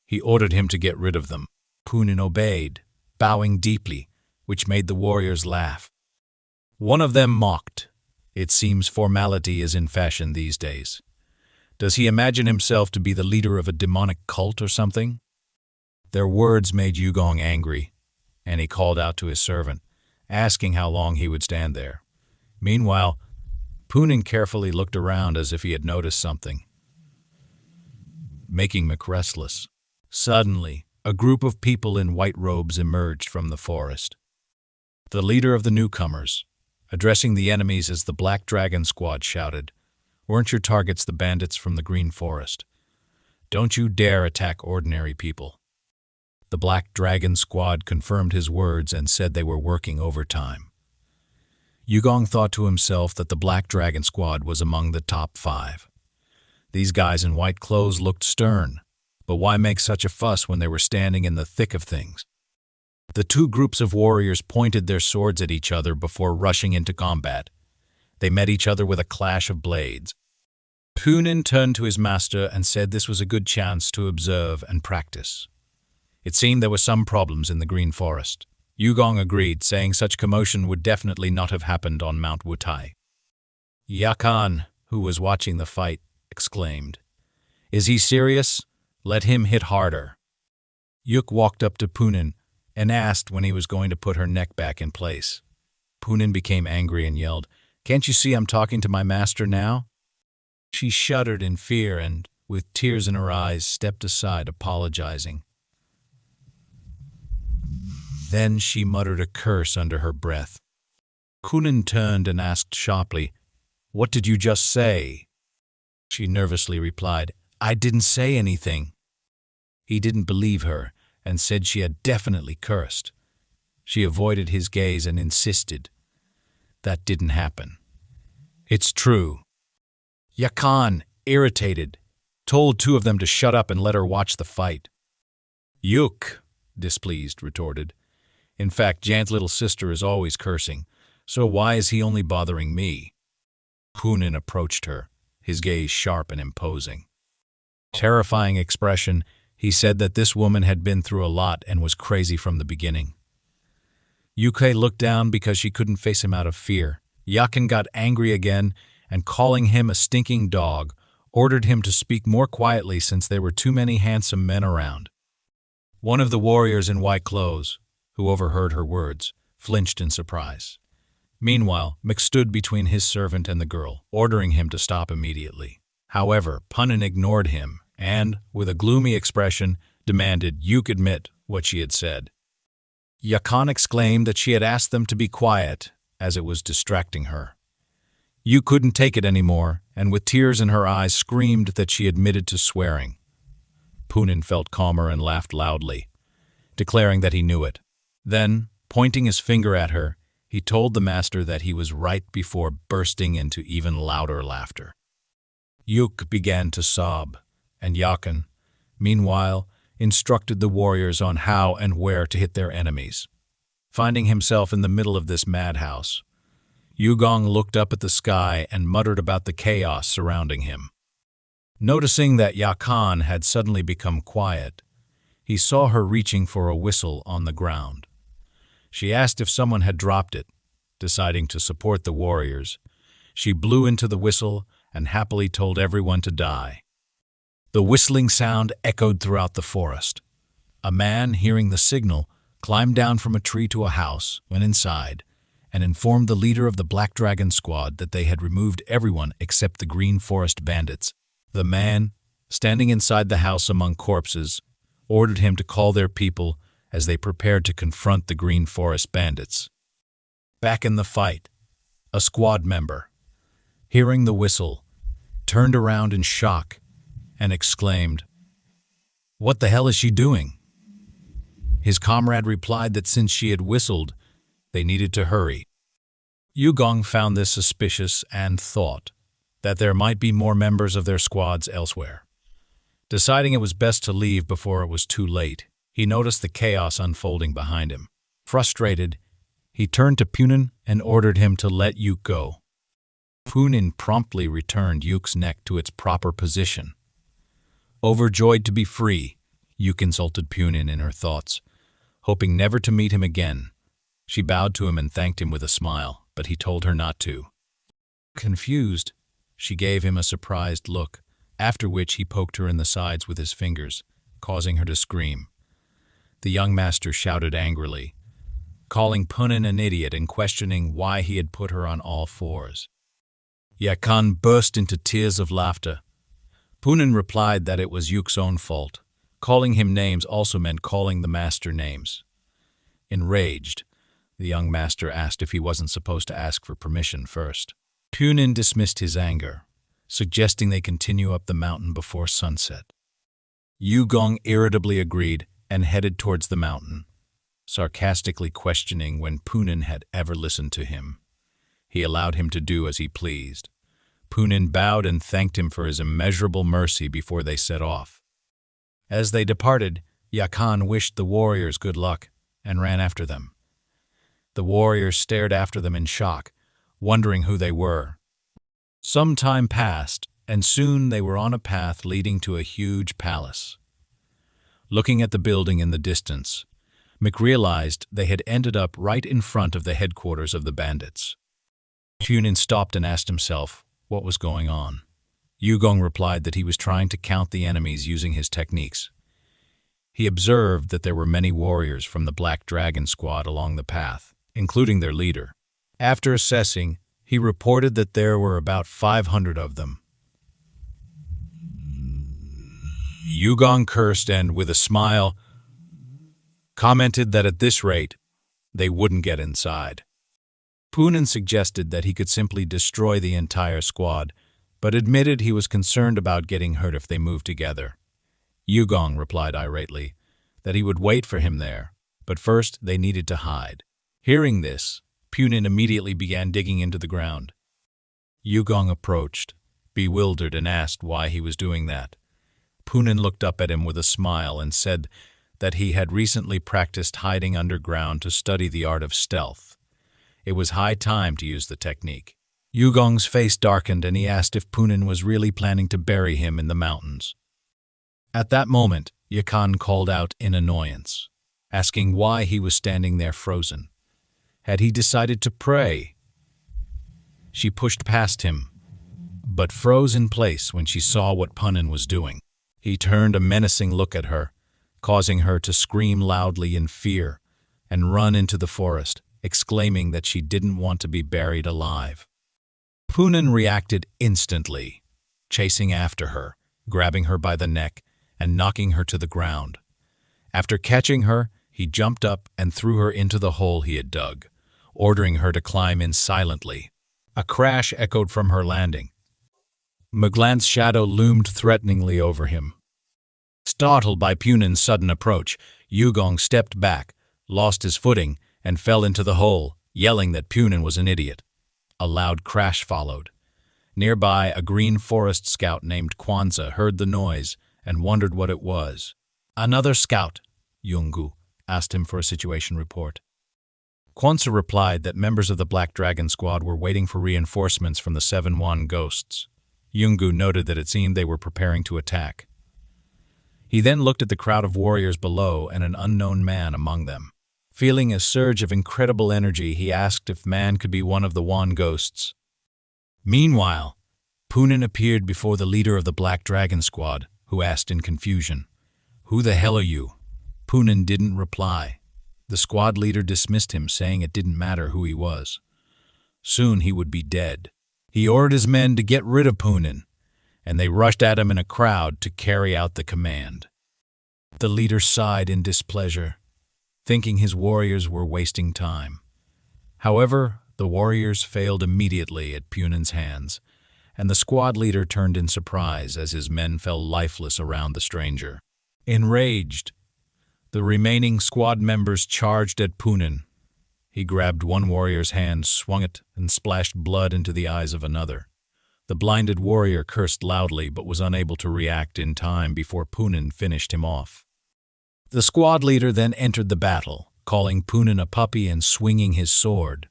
he ordered him to get rid of them. Punin obeyed, bowing deeply, which made the warriors laugh. One of them mocked. It seems formality is in fashion these days. Does he imagine himself to be the leader of a demonic cult or something? Their words made Yugong angry, and he called out to his servant, asking how long he would stand there. Meanwhile, Punin carefully looked around as if he had noticed something, making Mick restless. Suddenly, a group of people in white robes emerged from the forest. The leader of the newcomers, addressing the enemies as the Black Dragon Squad, shouted, "Weren't your targets the bandits from the Green Forest? Don't you dare attack ordinary people." The Black Dragon Squad confirmed his words and said they were working overtime. Yugong thought to himself that the Black Dragon Squad was among the top 5. These guys in white clothes looked stern, But why make such a fuss when they were standing in the thick of things? The two groups of warriors pointed their swords at each other before rushing into combat. They met each other with a clash of blades. Poonin turned to his master and said this was a good chance to observe and practice. It seemed there were some problems in the Green Forest. Yugong agreed, saying such commotion would definitely not have happened on Mount Wutai. Yakan, who was watching the fight, exclaimed, "Is he serious? Let him hit harder." Yuk walked up to Poonin and asked when he was going to put her neck back in place. Poonin became angry and yelled, "Can't you see I'm talking to my master now?" She shuddered in fear and, with tears in her eyes, stepped aside, apologizing. Then she muttered a curse under her breath. Poonin turned and asked sharply, "What did you just say?" She nervously replied, "I didn't say anything." He didn't believe her and said she had definitely cursed. She avoided his gaze and insisted, "That didn't happen. It's true." Yakan, irritated, told two of them to shut up and let her watch the fight. Yuk, displeased, retorted, "In fact, Jan's little sister is always cursing, so why is he only bothering me?" Poonin approached her, his gaze sharp and imposing. Terrifying expression, he said that this woman had been through a lot and was crazy from the beginning. Yuke looked down because she couldn't face him out of fear. Yakan got angry again and, calling him a stinking dog, ordered him to speak more quietly since there were too many handsome men around. One of the warriors in white clothes, who overheard her words, flinched in surprise. Meanwhile, Mick stood between his servant and the girl, ordering him to stop immediately. However, Poonin ignored him and, with a gloomy expression, demanded Yuk admit what she had said. Yakan exclaimed that she had asked them to be quiet, as it was distracting her. Yuk couldn't take it anymore, and with tears in her eyes screamed that she admitted to swearing. Poonin felt calmer and laughed loudly, declaring that he knew it. Then, pointing his finger at her, he told the master that he was right before bursting into even louder laughter. Yuk began to sob, and Yakan, meanwhile, instructed the warriors on how and where to hit their enemies. Finding himself in the middle of this madhouse, Yugong looked up at the sky and muttered about the chaos surrounding him. Noticing that Yakan had suddenly become quiet, he saw her reaching for a whistle on the ground. She asked if someone had dropped it. Deciding to support the warriors, she blew into the whistle and happily told everyone to die. The whistling sound echoed throughout the forest. A man, hearing the signal, climbed down from a tree to a house, went inside, and informed the leader of the Black Dragon squad that they had removed everyone except the Green Forest bandits. The man, standing inside the house among corpses, ordered him to call their people as they prepared to confront the Green Forest bandits. Back in the fight, a squad member, hearing the whistle, turned around in shock and exclaimed, "What the hell is she doing?" His comrade replied that since she had whistled, they needed to hurry. Yugong found this suspicious and thought that there might be more members of their squads elsewhere. Deciding it was best to leave before it was too late, he noticed the chaos unfolding behind him. Frustrated, he turned to Poonin and ordered him to let Yuk go. Poonin promptly returned Yuk's neck to its proper position. Overjoyed to be free, Yuk consulted Poonin in her thoughts, hoping never to meet him again. She bowed to him and thanked him with a smile, but he told her not to. Confused, she gave him a surprised look, after which he poked her in the sides with his fingers, causing her to scream. The young master shouted angrily, calling Poonin an idiot and questioning why he had put her on all fours. Yakan burst into tears of laughter. Poonin replied that it was Yuk's own fault. Calling him names also meant calling the master names. Enraged, the young master asked if he wasn't supposed to ask for permission first. Poonin dismissed his anger, suggesting they continue up the mountain before sunset. Yugong irritably agreed and headed towards the mountain, sarcastically questioning when Poonin had ever listened to him. He allowed him to do as he pleased. Poonin bowed and thanked him for his immeasurable mercy before they set off. As they departed, Yakan wished the warriors good luck and ran after them. The warriors stared after them in shock, wondering who they were. Some time passed, and soon they were on a path leading to a huge palace. Looking at the building in the distance, Mick realized they had ended up right in front of the headquarters of the bandits. Punin stopped and asked himself what was going on. Yugong replied that he was trying to count the enemies using his techniques. He observed that there were many warriors from the Black Dragon Squad along the path, including their leader. After assessing, he reported that there were about 500 of them. Yugong cursed and, with a smile, commented that at this rate, they wouldn't get inside. Punin suggested that he could simply destroy the entire squad, but admitted he was concerned about getting hurt if they moved together. Yugong replied irately that he would wait for him there, but first they needed to hide. Hearing this, Punin immediately began digging into the ground. Yugong approached, bewildered, and asked why he was doing that. Punin looked up at him with a smile and said that he had recently practiced hiding underground to study the art of stealth. It was high time to use the technique. Yugong's face darkened and he asked if Punin was really planning to bury him in the mountains. At that moment, Yakan called out in annoyance, asking why he was standing there frozen. Had he decided to pray? She pushed past him, but froze in place when she saw what Punin was doing. He turned a menacing look at her, causing her to scream loudly in fear and run into the forest, exclaiming that she didn't want to be buried alive. Punin reacted instantly, chasing after her, grabbing her by the neck, and knocking her to the ground. After catching her, he jumped up and threw her into the hole he had dug, ordering her to climb in silently. A crash echoed from her landing. Muglan's shadow loomed threateningly over him. Startled by Punin's sudden approach, Yugong stepped back, lost his footing, and fell into the hole, yelling that Punin was an idiot. A loud crash followed. Nearby, a green forest scout named Kwanzaa heard the noise and wondered what it was. "Another scout," Yungu asked him for a situation report. Kwanzaa replied that members of the Black Dragon Squad were waiting for reinforcements from the 7-1 ghosts. Yungu noted that it seemed they were preparing to attack. He then looked at the crowd of warriors below and an unknown man among them. Feeling a surge of incredible energy, he asked if man could be one of the Wan ghosts. Meanwhile, Punin appeared before the leader of the Black Dragon Squad, who asked in confusion, "Who the hell are you?" Punin didn't reply. The squad leader dismissed him, saying it didn't matter who he was. Soon he would be dead. He ordered his men to get rid of Punin, and they rushed at him in a crowd to carry out the command. The leader sighed in displeasure, thinking his warriors were wasting time. However, the warriors failed immediately at Punin's hands, and the squad leader turned in surprise as his men fell lifeless around the stranger. Enraged, the remaining squad members charged at Punin. He grabbed one warrior's hand, swung it, and splashed blood into the eyes of another. The blinded warrior cursed loudly but was unable to react in time before Punin finished him off. The squad leader then entered the battle, calling Punin a puppy and swinging his sword.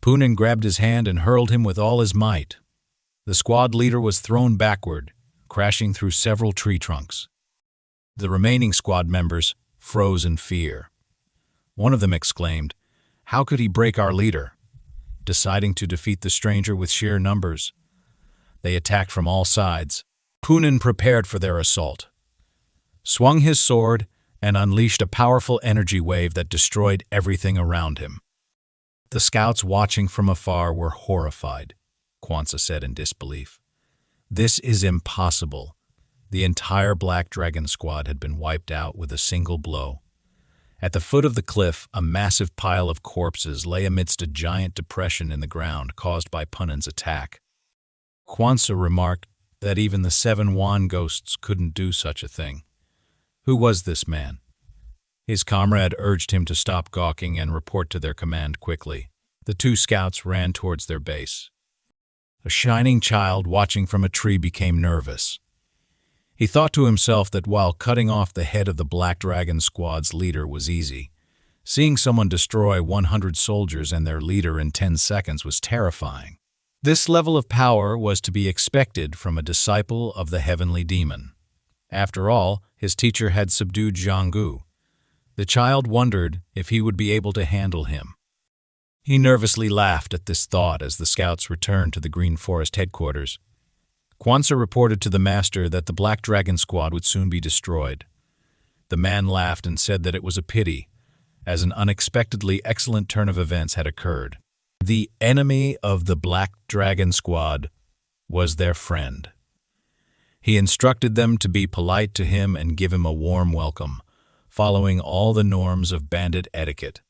Punin grabbed his hand and hurled him with all his might. The squad leader was thrown backward, crashing through several tree trunks. The remaining squad members froze in fear. One of them exclaimed, "How could he break our leader?" Deciding to defeat the stranger with sheer numbers, they attacked from all sides. Punin prepared for their assault, swung his sword, and unleashed a powerful energy wave that destroyed everything around him. The scouts watching from afar were horrified. Kwanzaa said in disbelief, "This is impossible." The entire Black Dragon Squad had been wiped out with a single blow. At the foot of the cliff, a massive pile of corpses lay amidst a giant depression in the ground caused by Punin's attack. Kwanzaa remarked that even the 7-1 ghosts couldn't do such a thing. Who was this man? His comrade urged him to stop gawking and report to their command quickly. The two scouts ran towards their base. A shining child watching from a tree became nervous. He thought to himself that while cutting off the head of the Black Dragon Squad's leader was easy, seeing someone destroy 100 soldiers and their leader in 10 seconds was terrifying. This level of power was to be expected from a disciple of the heavenly demon. After all, his teacher had subdued Jianggu. The child wondered if he would be able to handle him. He nervously laughed at this thought as the scouts returned to the Green Forest headquarters. Kwanzaa reported to the master that the Black Dragon Squad would soon be destroyed. The man laughed and said that it was a pity, as an unexpectedly excellent turn of events had occurred. The enemy of the Black Dragon Squad was their friend. He instructed them to be polite to him and give him a warm welcome, following all the norms of bandit etiquette.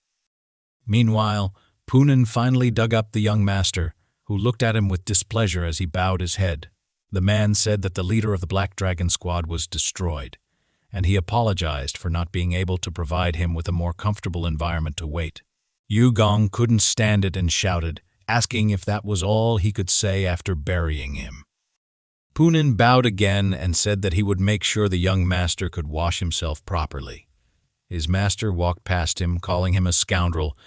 Meanwhile, Poonen finally dug up the young master, who looked at him with displeasure as he bowed his head. The man said that the leader of the Black Dragon Squad was destroyed, and he apologized for not being able to provide him with a more comfortable environment to wait. Yu Gong couldn't stand it and shouted, asking if that was all he could say after burying him. Poonen bowed again and said that he would make sure the young master could wash himself properly. His master walked past him, calling him a scoundrel,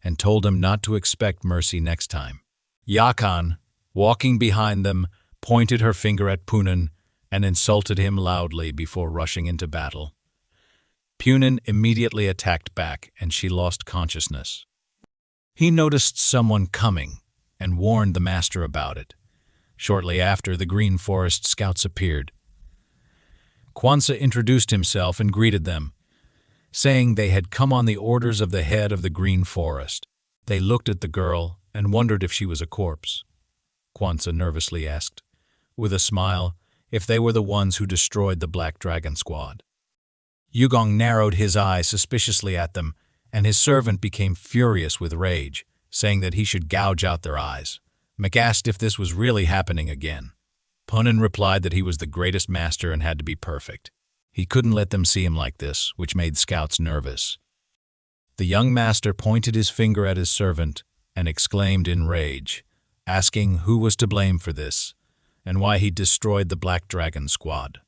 and told him not to expect mercy next time. Yakan, walking behind them, pointed her finger at Poonen and insulted him loudly before rushing into battle. Poonen immediately attacked back, and she lost consciousness. He noticed someone coming and warned the master about it. Shortly after, the Green Forest scouts appeared. Kwanzaa introduced himself and greeted them, saying they had come on the orders of the head of the Green Forest. They looked at the girl and wondered if she was a corpse. Kwanzaa nervously asked, with a smile, if they were the ones who destroyed the Black Dragon Squad. Yugong narrowed his eyes suspiciously at them, and his servant became furious with rage, saying that he should gouge out their eyes. Mick asked if this was really happening again. Poonen replied that he was the greatest master and had to be perfect. He couldn't let them see him like this, which made scouts nervous. The young master pointed his finger at his servant and exclaimed in rage, asking who was to blame for this and why he destroyed the Black Dragon Squad.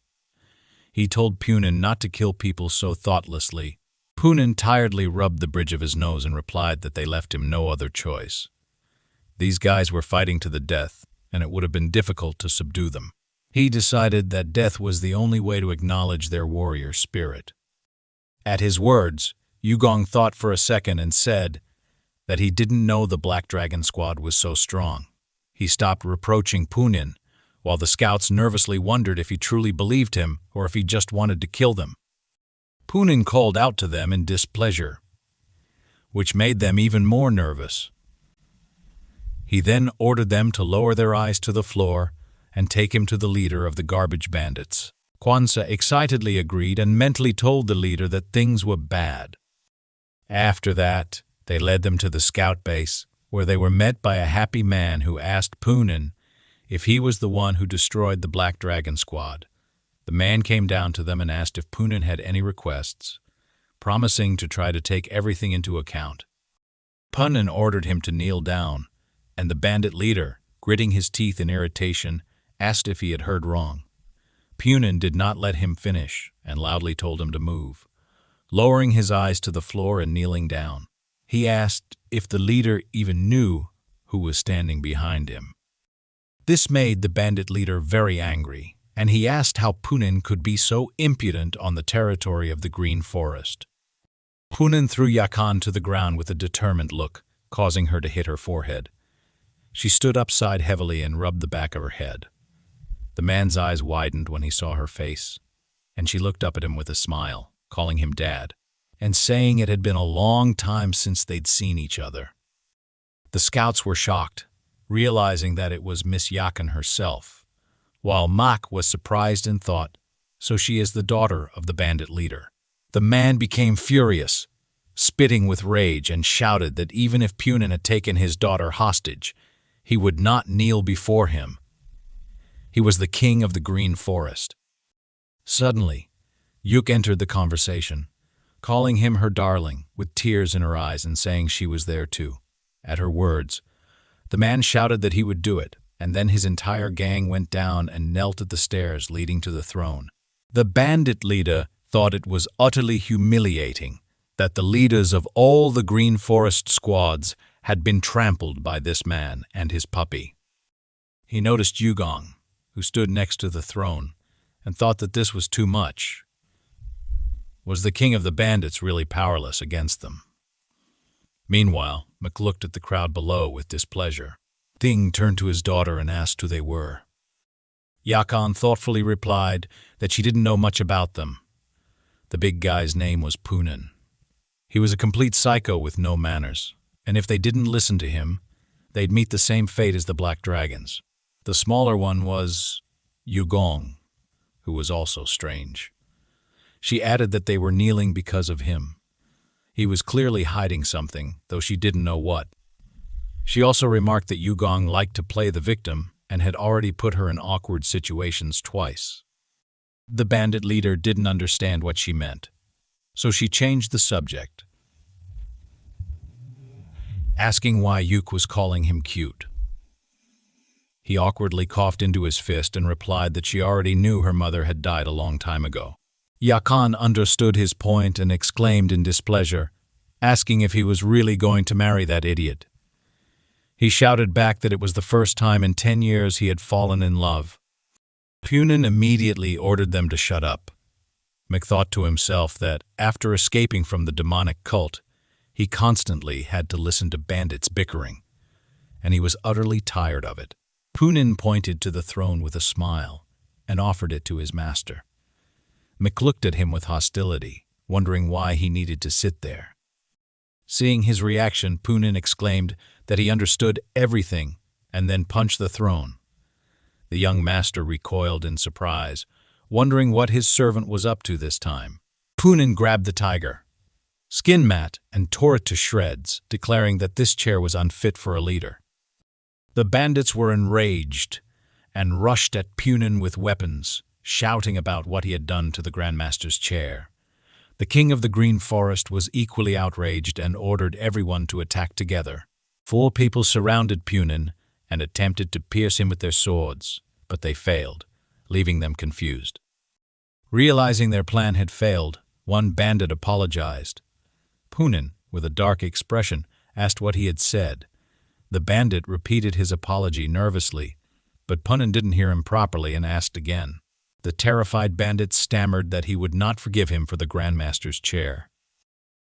He told Poonen not to kill people so thoughtlessly. Poonen tiredly rubbed the bridge of his nose and replied that they left him no other choice. These guys were fighting to the death, and it would have been difficult to subdue them. He decided that death was the only way to acknowledge their warrior spirit. At his words, Yugong thought for a second and said that he didn't know the Black Dragon Squad was so strong. He stopped reproaching Poonen, while the scouts nervously wondered if he truly believed him or if he just wanted to kill them. Poonen called out to them in displeasure, which made them even more nervous. He then ordered them to lower their eyes to the floor and take him to the leader of the garbage bandits. Kwanzaa excitedly agreed and mentally told the leader that things were bad. After that, they led them to the scout base, where they were met by a happy man who asked Poonen if he was the one who destroyed the Black Dragon Squad. The man came down to them and asked if Poonen had any requests, promising to try to take everything into account. Poonen ordered him to kneel down, and the bandit leader, gritting his teeth in irritation, asked if he had heard wrong. Poonen did not let him finish and loudly told him to move, lowering his eyes to the floor and kneeling down. He asked if the leader even knew who was standing behind him. This made the bandit leader very angry, and he asked how Poonen could be so impudent on the territory of the Green Forest. Poonen threw Yakan to the ground with a determined look, causing her to hit her forehead. She stood upside heavily and rubbed the back of her head. The man's eyes widened when he saw her face, and she looked up at him with a smile, calling him Dad, and saying it had been a long time since they'd seen each other. The scouts were shocked, realizing that it was Miss Yakan herself, while Mak was surprised and thought, so she is the daughter of the bandit leader. The man became furious, spitting with rage, and shouted that even if Poonen had taken his daughter hostage, he would not kneel before him. He was the king of the Green Forest. Suddenly, Yuk entered the conversation, calling him her darling, with tears in her eyes and saying she was there too. At her words, the man shouted that he would do it, and then his entire gang went down and knelt at the stairs leading to the throne. The bandit leader thought it was utterly humiliating that the leaders of all the Green Forest squads had been trampled by this man and his puppy. He noticed Yugong, who stood next to the throne, and thought that this was too much. Was the king of the bandits really powerless against them? Meanwhile, Mc looked at the crowd below with displeasure. Thing turned to his daughter and asked who they were. Yakan thoughtfully replied that she didn't know much about them. The big guy's name was Poonan. He was a complete psycho with no manners, and if they didn't listen to him, they'd meet the same fate as the Black Dragons. The smaller one was Yugong, who was also strange. She added that they were kneeling because of him. He was clearly hiding something, though she didn't know what. She also remarked that Yugong liked to play the victim and had already put her in awkward situations twice. The bandit leader didn't understand what she meant, so she changed the subject, asking why Yuk was calling him cute. He awkwardly coughed into his fist and replied that she already knew her mother had died a long time ago. Yakan understood his point and exclaimed in displeasure, asking if he was really going to marry that idiot. He shouted back that it was the first time in 10 years he had fallen in love. Poonan immediately ordered them to shut up. Mc thought to himself that, after escaping from the demonic cult, he constantly had to listen to bandits bickering, and he was utterly tired of it. Poonan pointed to the throne with a smile and offered it to his master. Mc looked at him with hostility, wondering why he needed to sit there. Seeing his reaction, Poonan exclaimed that he understood everything and then punched the throne. The young master recoiled in surprise, wondering what his servant was up to this time. Poonan grabbed the tiger, skin mat, and tore it to shreds, declaring that this chair was unfit for a leader. The bandits were enraged and rushed at Poonan with weapons, shouting about what he had done to the Grandmaster's chair. The king of the Green Forest was equally outraged and ordered everyone to attack together. 4 people surrounded Poonan and attempted to pierce him with their swords, but they failed, leaving them confused. Realizing their plan had failed, one bandit apologized. Poonan, with a dark expression, asked what he had said. The bandit repeated his apology nervously, but Poonan didn't hear him properly and asked again. The terrified bandit stammered that he would not forgive him for the Grandmaster's chair.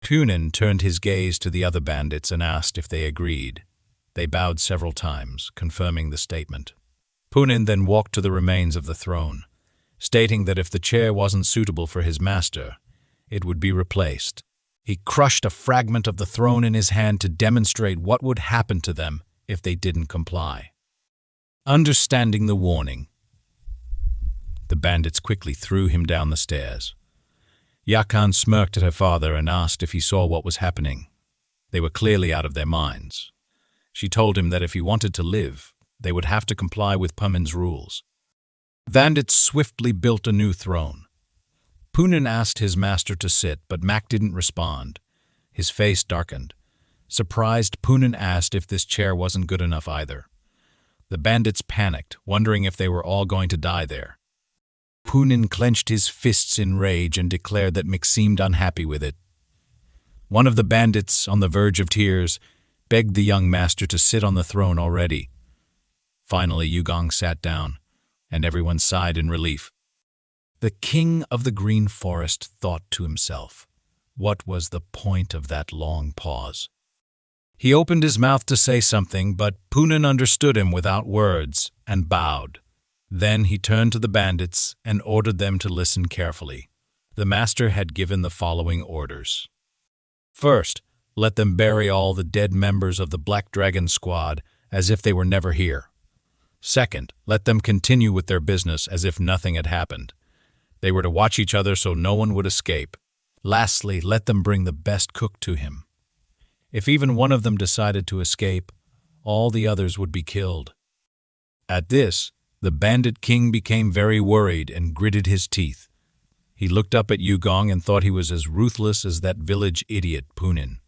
Poonan turned his gaze to the other bandits and asked if they agreed. They bowed several times, confirming the statement. Poonan then walked to the remains of the throne, stating that if the chair wasn't suitable for his master, it would be replaced. He crushed a fragment of the throne in his hand to demonstrate what would happen to them if they didn't comply. Understanding the warning, the bandits quickly threw him down the stairs. Yakan smirked at her father and asked if he saw what was happening. They were clearly out of their minds. She told him that if he wanted to live, they would have to comply with Poonan's rules. Bandits swiftly built a new throne. Poonan asked his master to sit, but Mac didn't respond. His face darkened. Surprised, Poonan asked if this chair wasn't good enough either. The bandits panicked, wondering if they were all going to die there. Poonan clenched his fists in rage and declared that Mick seemed unhappy with it. One of the bandits, on the verge of tears, begged the young master to sit on the throne already. Finally, Yugong sat down, and everyone sighed in relief. The king of the Green Forest thought to himself, what was the point of that long pause? He opened his mouth to say something, but Poonan understood him without words and bowed. Then he turned to the bandits and ordered them to listen carefully. The master had given the following orders. First, let them bury all the dead members of the Black Dragon squad as if they were never here. Second, let them continue with their business as if nothing had happened. They were to watch each other so no one would escape. Lastly, let them bring the best cook to him. If even one of them decided to escape, all the others would be killed. At this, the bandit king became very worried and gritted his teeth. He looked up at Yugong and thought he was as ruthless as that village idiot Poonan.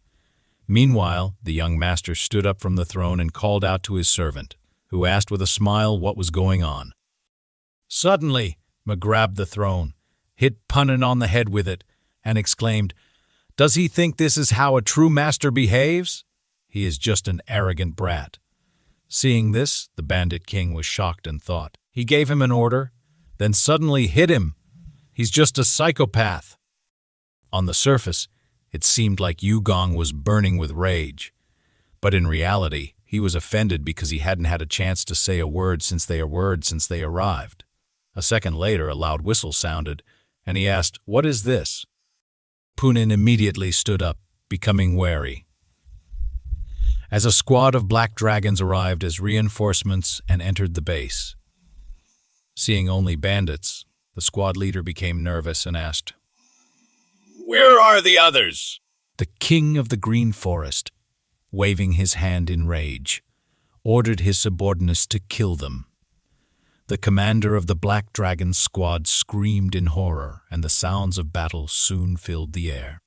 Meanwhile, the young master stood up from the throne and called out to his servant, who asked with a smile what was going on. Suddenly, Ma grabbed the throne hit Punin on the head with it, and exclaimed, "Does he think this is how a true master behaves? He is just an arrogant brat." Seeing this, the bandit king was shocked and thought. He gave him an order, then suddenly hit him. He's just a psychopath. On the surface, it seemed like Yugong was burning with rage. But in reality, he was offended because he hadn't had a chance to say a word since they arrived. A second later, a loud whistle sounded, and he asked, "What is this?" Punin immediately stood up, becoming wary. As a squad of black dragons arrived as reinforcements and entered the base. Seeing only bandits, the squad leader became nervous and asked, "Where are the others?" The king of the Green Forest, waving his hand in rage, ordered his subordinates to kill them. The commander of the Black Dragon squad screamed in horror, and the sounds of battle soon filled the air.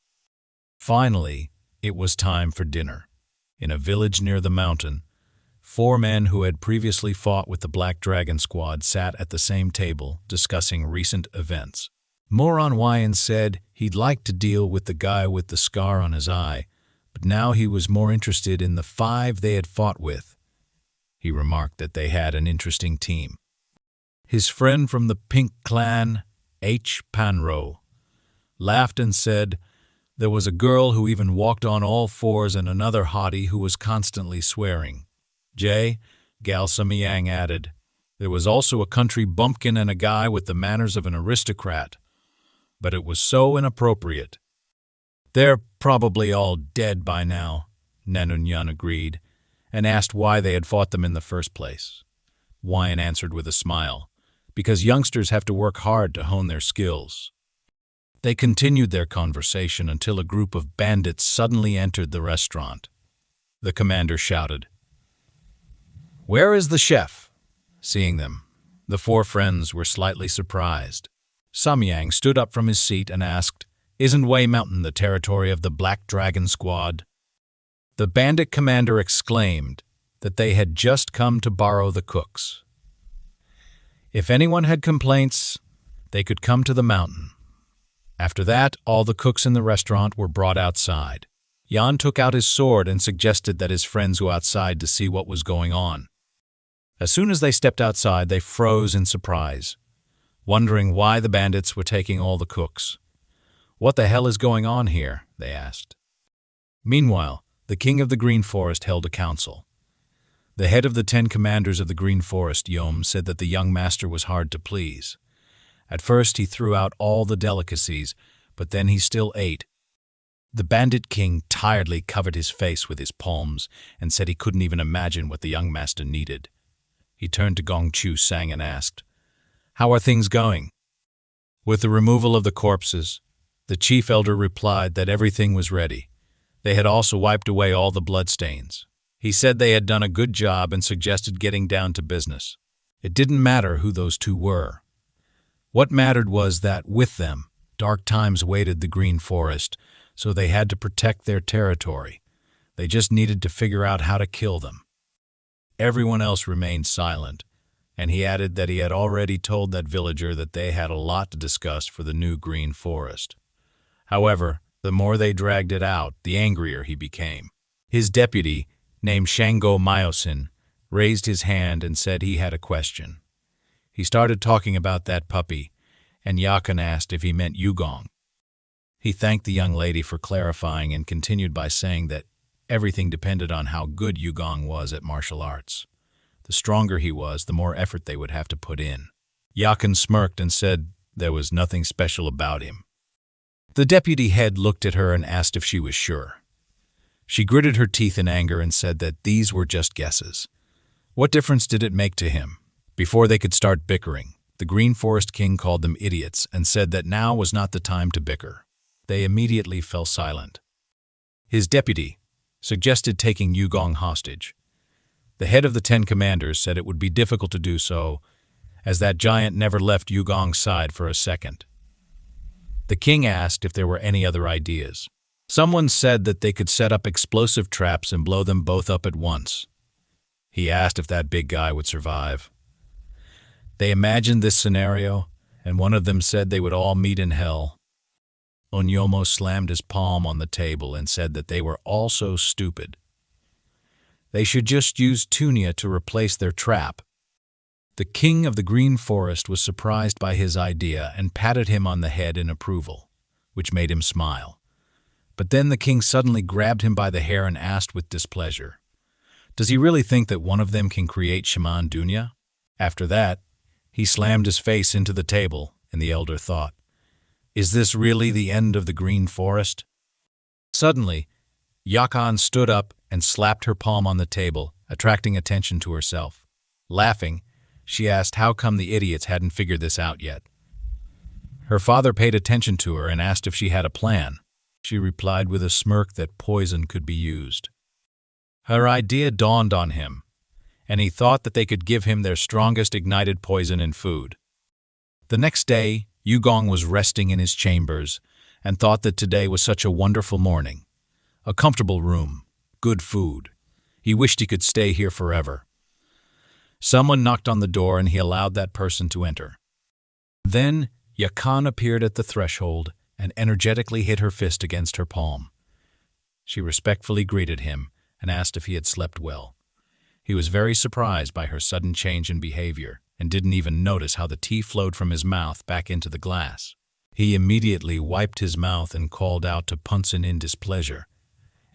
Finally, it was time for dinner. In a village near the mountain, 4 men who had previously fought with the Black Dragon squad sat at the same table, discussing recent events. Manhwa said he'd like to deal with the guy with the scar on his eye, but now he was more interested in the 5 they had fought with. He remarked that they had an interesting team. His friend from the Pink Clan, H. Panro, laughed and said, "There was a girl who even walked on all 4s and another hottie who was constantly swearing." J. Galsamyang added, "There was also a country bumpkin and a guy with the manners of an aristocrat. But it was so inappropriate." "They're probably all dead by now," Nanunyan agreed, and asked why they had fought them in the first place. Wyan answered with a smile, "Because youngsters have to work hard to hone their skills." They continued their conversation until a group of bandits suddenly entered the restaurant. The commander shouted, "Where is the chef?" Seeing them, the 4 friends were slightly surprised. Samyang stood up from his seat and asked, "Isn't Wei Mountain the territory of the Black Dragon squad?" The bandit commander exclaimed that they had just come to borrow the cooks. If anyone had complaints, they could come to the mountain. After that, all the cooks in the restaurant were brought outside. Yan took out his sword and suggested that his friends go outside to see what was going on. As soon as they stepped outside, they froze in surprise, wondering why the bandits were taking all the cooks. "What the hell is going on here?" they asked. Meanwhile, the king of the Green Forest held a council. The head of the 10 commanders of the Green Forest, Yom, said that the young master was hard to please. At first he threw out all the delicacies, but then he still ate. The bandit king tiredly covered his face with his palms and said he couldn't even imagine what the young master needed. He turned to Gong Chu Sang and asked, "How are things going?" With the removal of the corpses, the chief elder replied that everything was ready. They had also wiped away all the bloodstains. He said they had done a good job and suggested getting down to business. It didn't matter who those 2 were. What mattered was that, with them, dark times awaited the Green Forest, so they had to protect their territory. They just needed to figure out how to kill them. Everyone else remained silent, and he added that he had already told that villager that they had a lot to discuss for the new Green Forest. However, the more they dragged it out, the angrier he became. His deputy, named Shango Myosin, raised his hand and said he had a question. He started talking about that puppy, and Yakan asked if he meant Yugong. He thanked the young lady for clarifying and continued by saying that everything depended on how good Yugong was at martial arts. The stronger he was, the more effort they would have to put in. Yakan smirked and said there was nothing special about him. The deputy head looked at her and asked if she was sure. She gritted her teeth in anger and said that these were just guesses. What difference did it make to him? Before they could start bickering, the Green Forest King called them idiots and said that now was not the time to bicker. They immediately fell silent. His deputy suggested taking Yugong hostage. The head of the 10 commanders said it would be difficult to do so, as that giant never left Yugong's side for a second. The king asked if there were any other ideas. Someone said that they could set up explosive traps and blow them both up at once. He asked if that big guy would survive. They imagined this scenario, and one of them said they would all meet in hell. Onyomo slammed his palm on the table and said that they were all so stupid. They should just use Tunia to replace their trap. The king of the green forest was surprised by his idea and patted him on the head in approval, which made him smile. But then the king suddenly grabbed him by the hair and asked with displeasure, "Does he really think that one of them can create Shaman Dunya?" After that, he slammed his face into the table, and the elder thought, "Is this really the end of the green forest?" Suddenly, Yakan stood up and slapped her palm on the table, attracting attention to herself. Laughing, she asked how come the idiots hadn't figured this out yet. Her father paid attention to her and asked if she had a plan. She replied with a smirk that poison could be used. Her idea dawned on him, and he thought that they could give him their strongest ignited poison in food. The next day, Yugong was resting in his chambers and thought that today was such a wonderful morning. A comfortable room, good food. He wished he could stay here forever. Someone knocked on the door and he allowed that person to enter. Then, Yakan appeared at the threshold and energetically hit her fist against her palm. She respectfully greeted him and asked if he had slept well. He was very surprised by her sudden change in behavior and didn't even notice how the tea flowed from his mouth back into the glass. He immediately wiped his mouth and called out to Punsen in displeasure,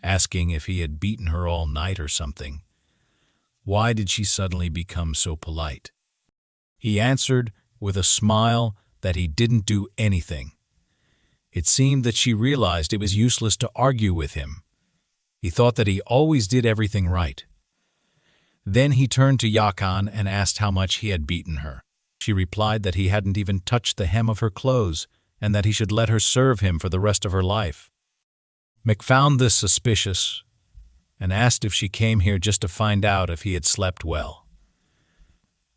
asking if he had beaten her all night or something. Why did she suddenly become so polite? He answered with a smile that he didn't do anything. It seemed that she realized it was useless to argue with him. He thought that he always did everything right. Then he turned to Yakan and asked how much he had beaten her. She replied that he hadn't even touched the hem of her clothes and that he should let her serve him for the rest of her life. Mick found this suspicious and asked if she came here just to find out if he had slept well.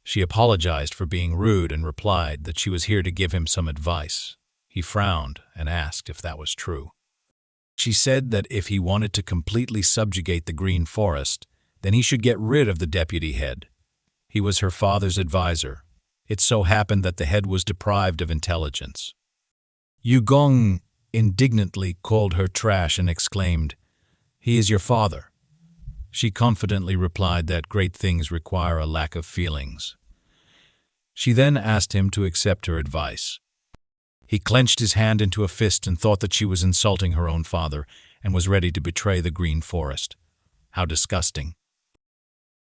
She apologized for being rude and replied that she was here to give him some advice. He frowned and asked if that was true. She said that if he wanted to completely subjugate the green forest, then he should get rid of the deputy head. He was her father's advisor. It so happened that the head was deprived of intelligence. Yugong indignantly called her trash and exclaimed, "He is your father." She confidently replied that great things require a lack of feelings. She then asked him to accept her advice. He clenched his hand into a fist and thought that she was insulting her own father and was ready to betray the green forest. How disgusting.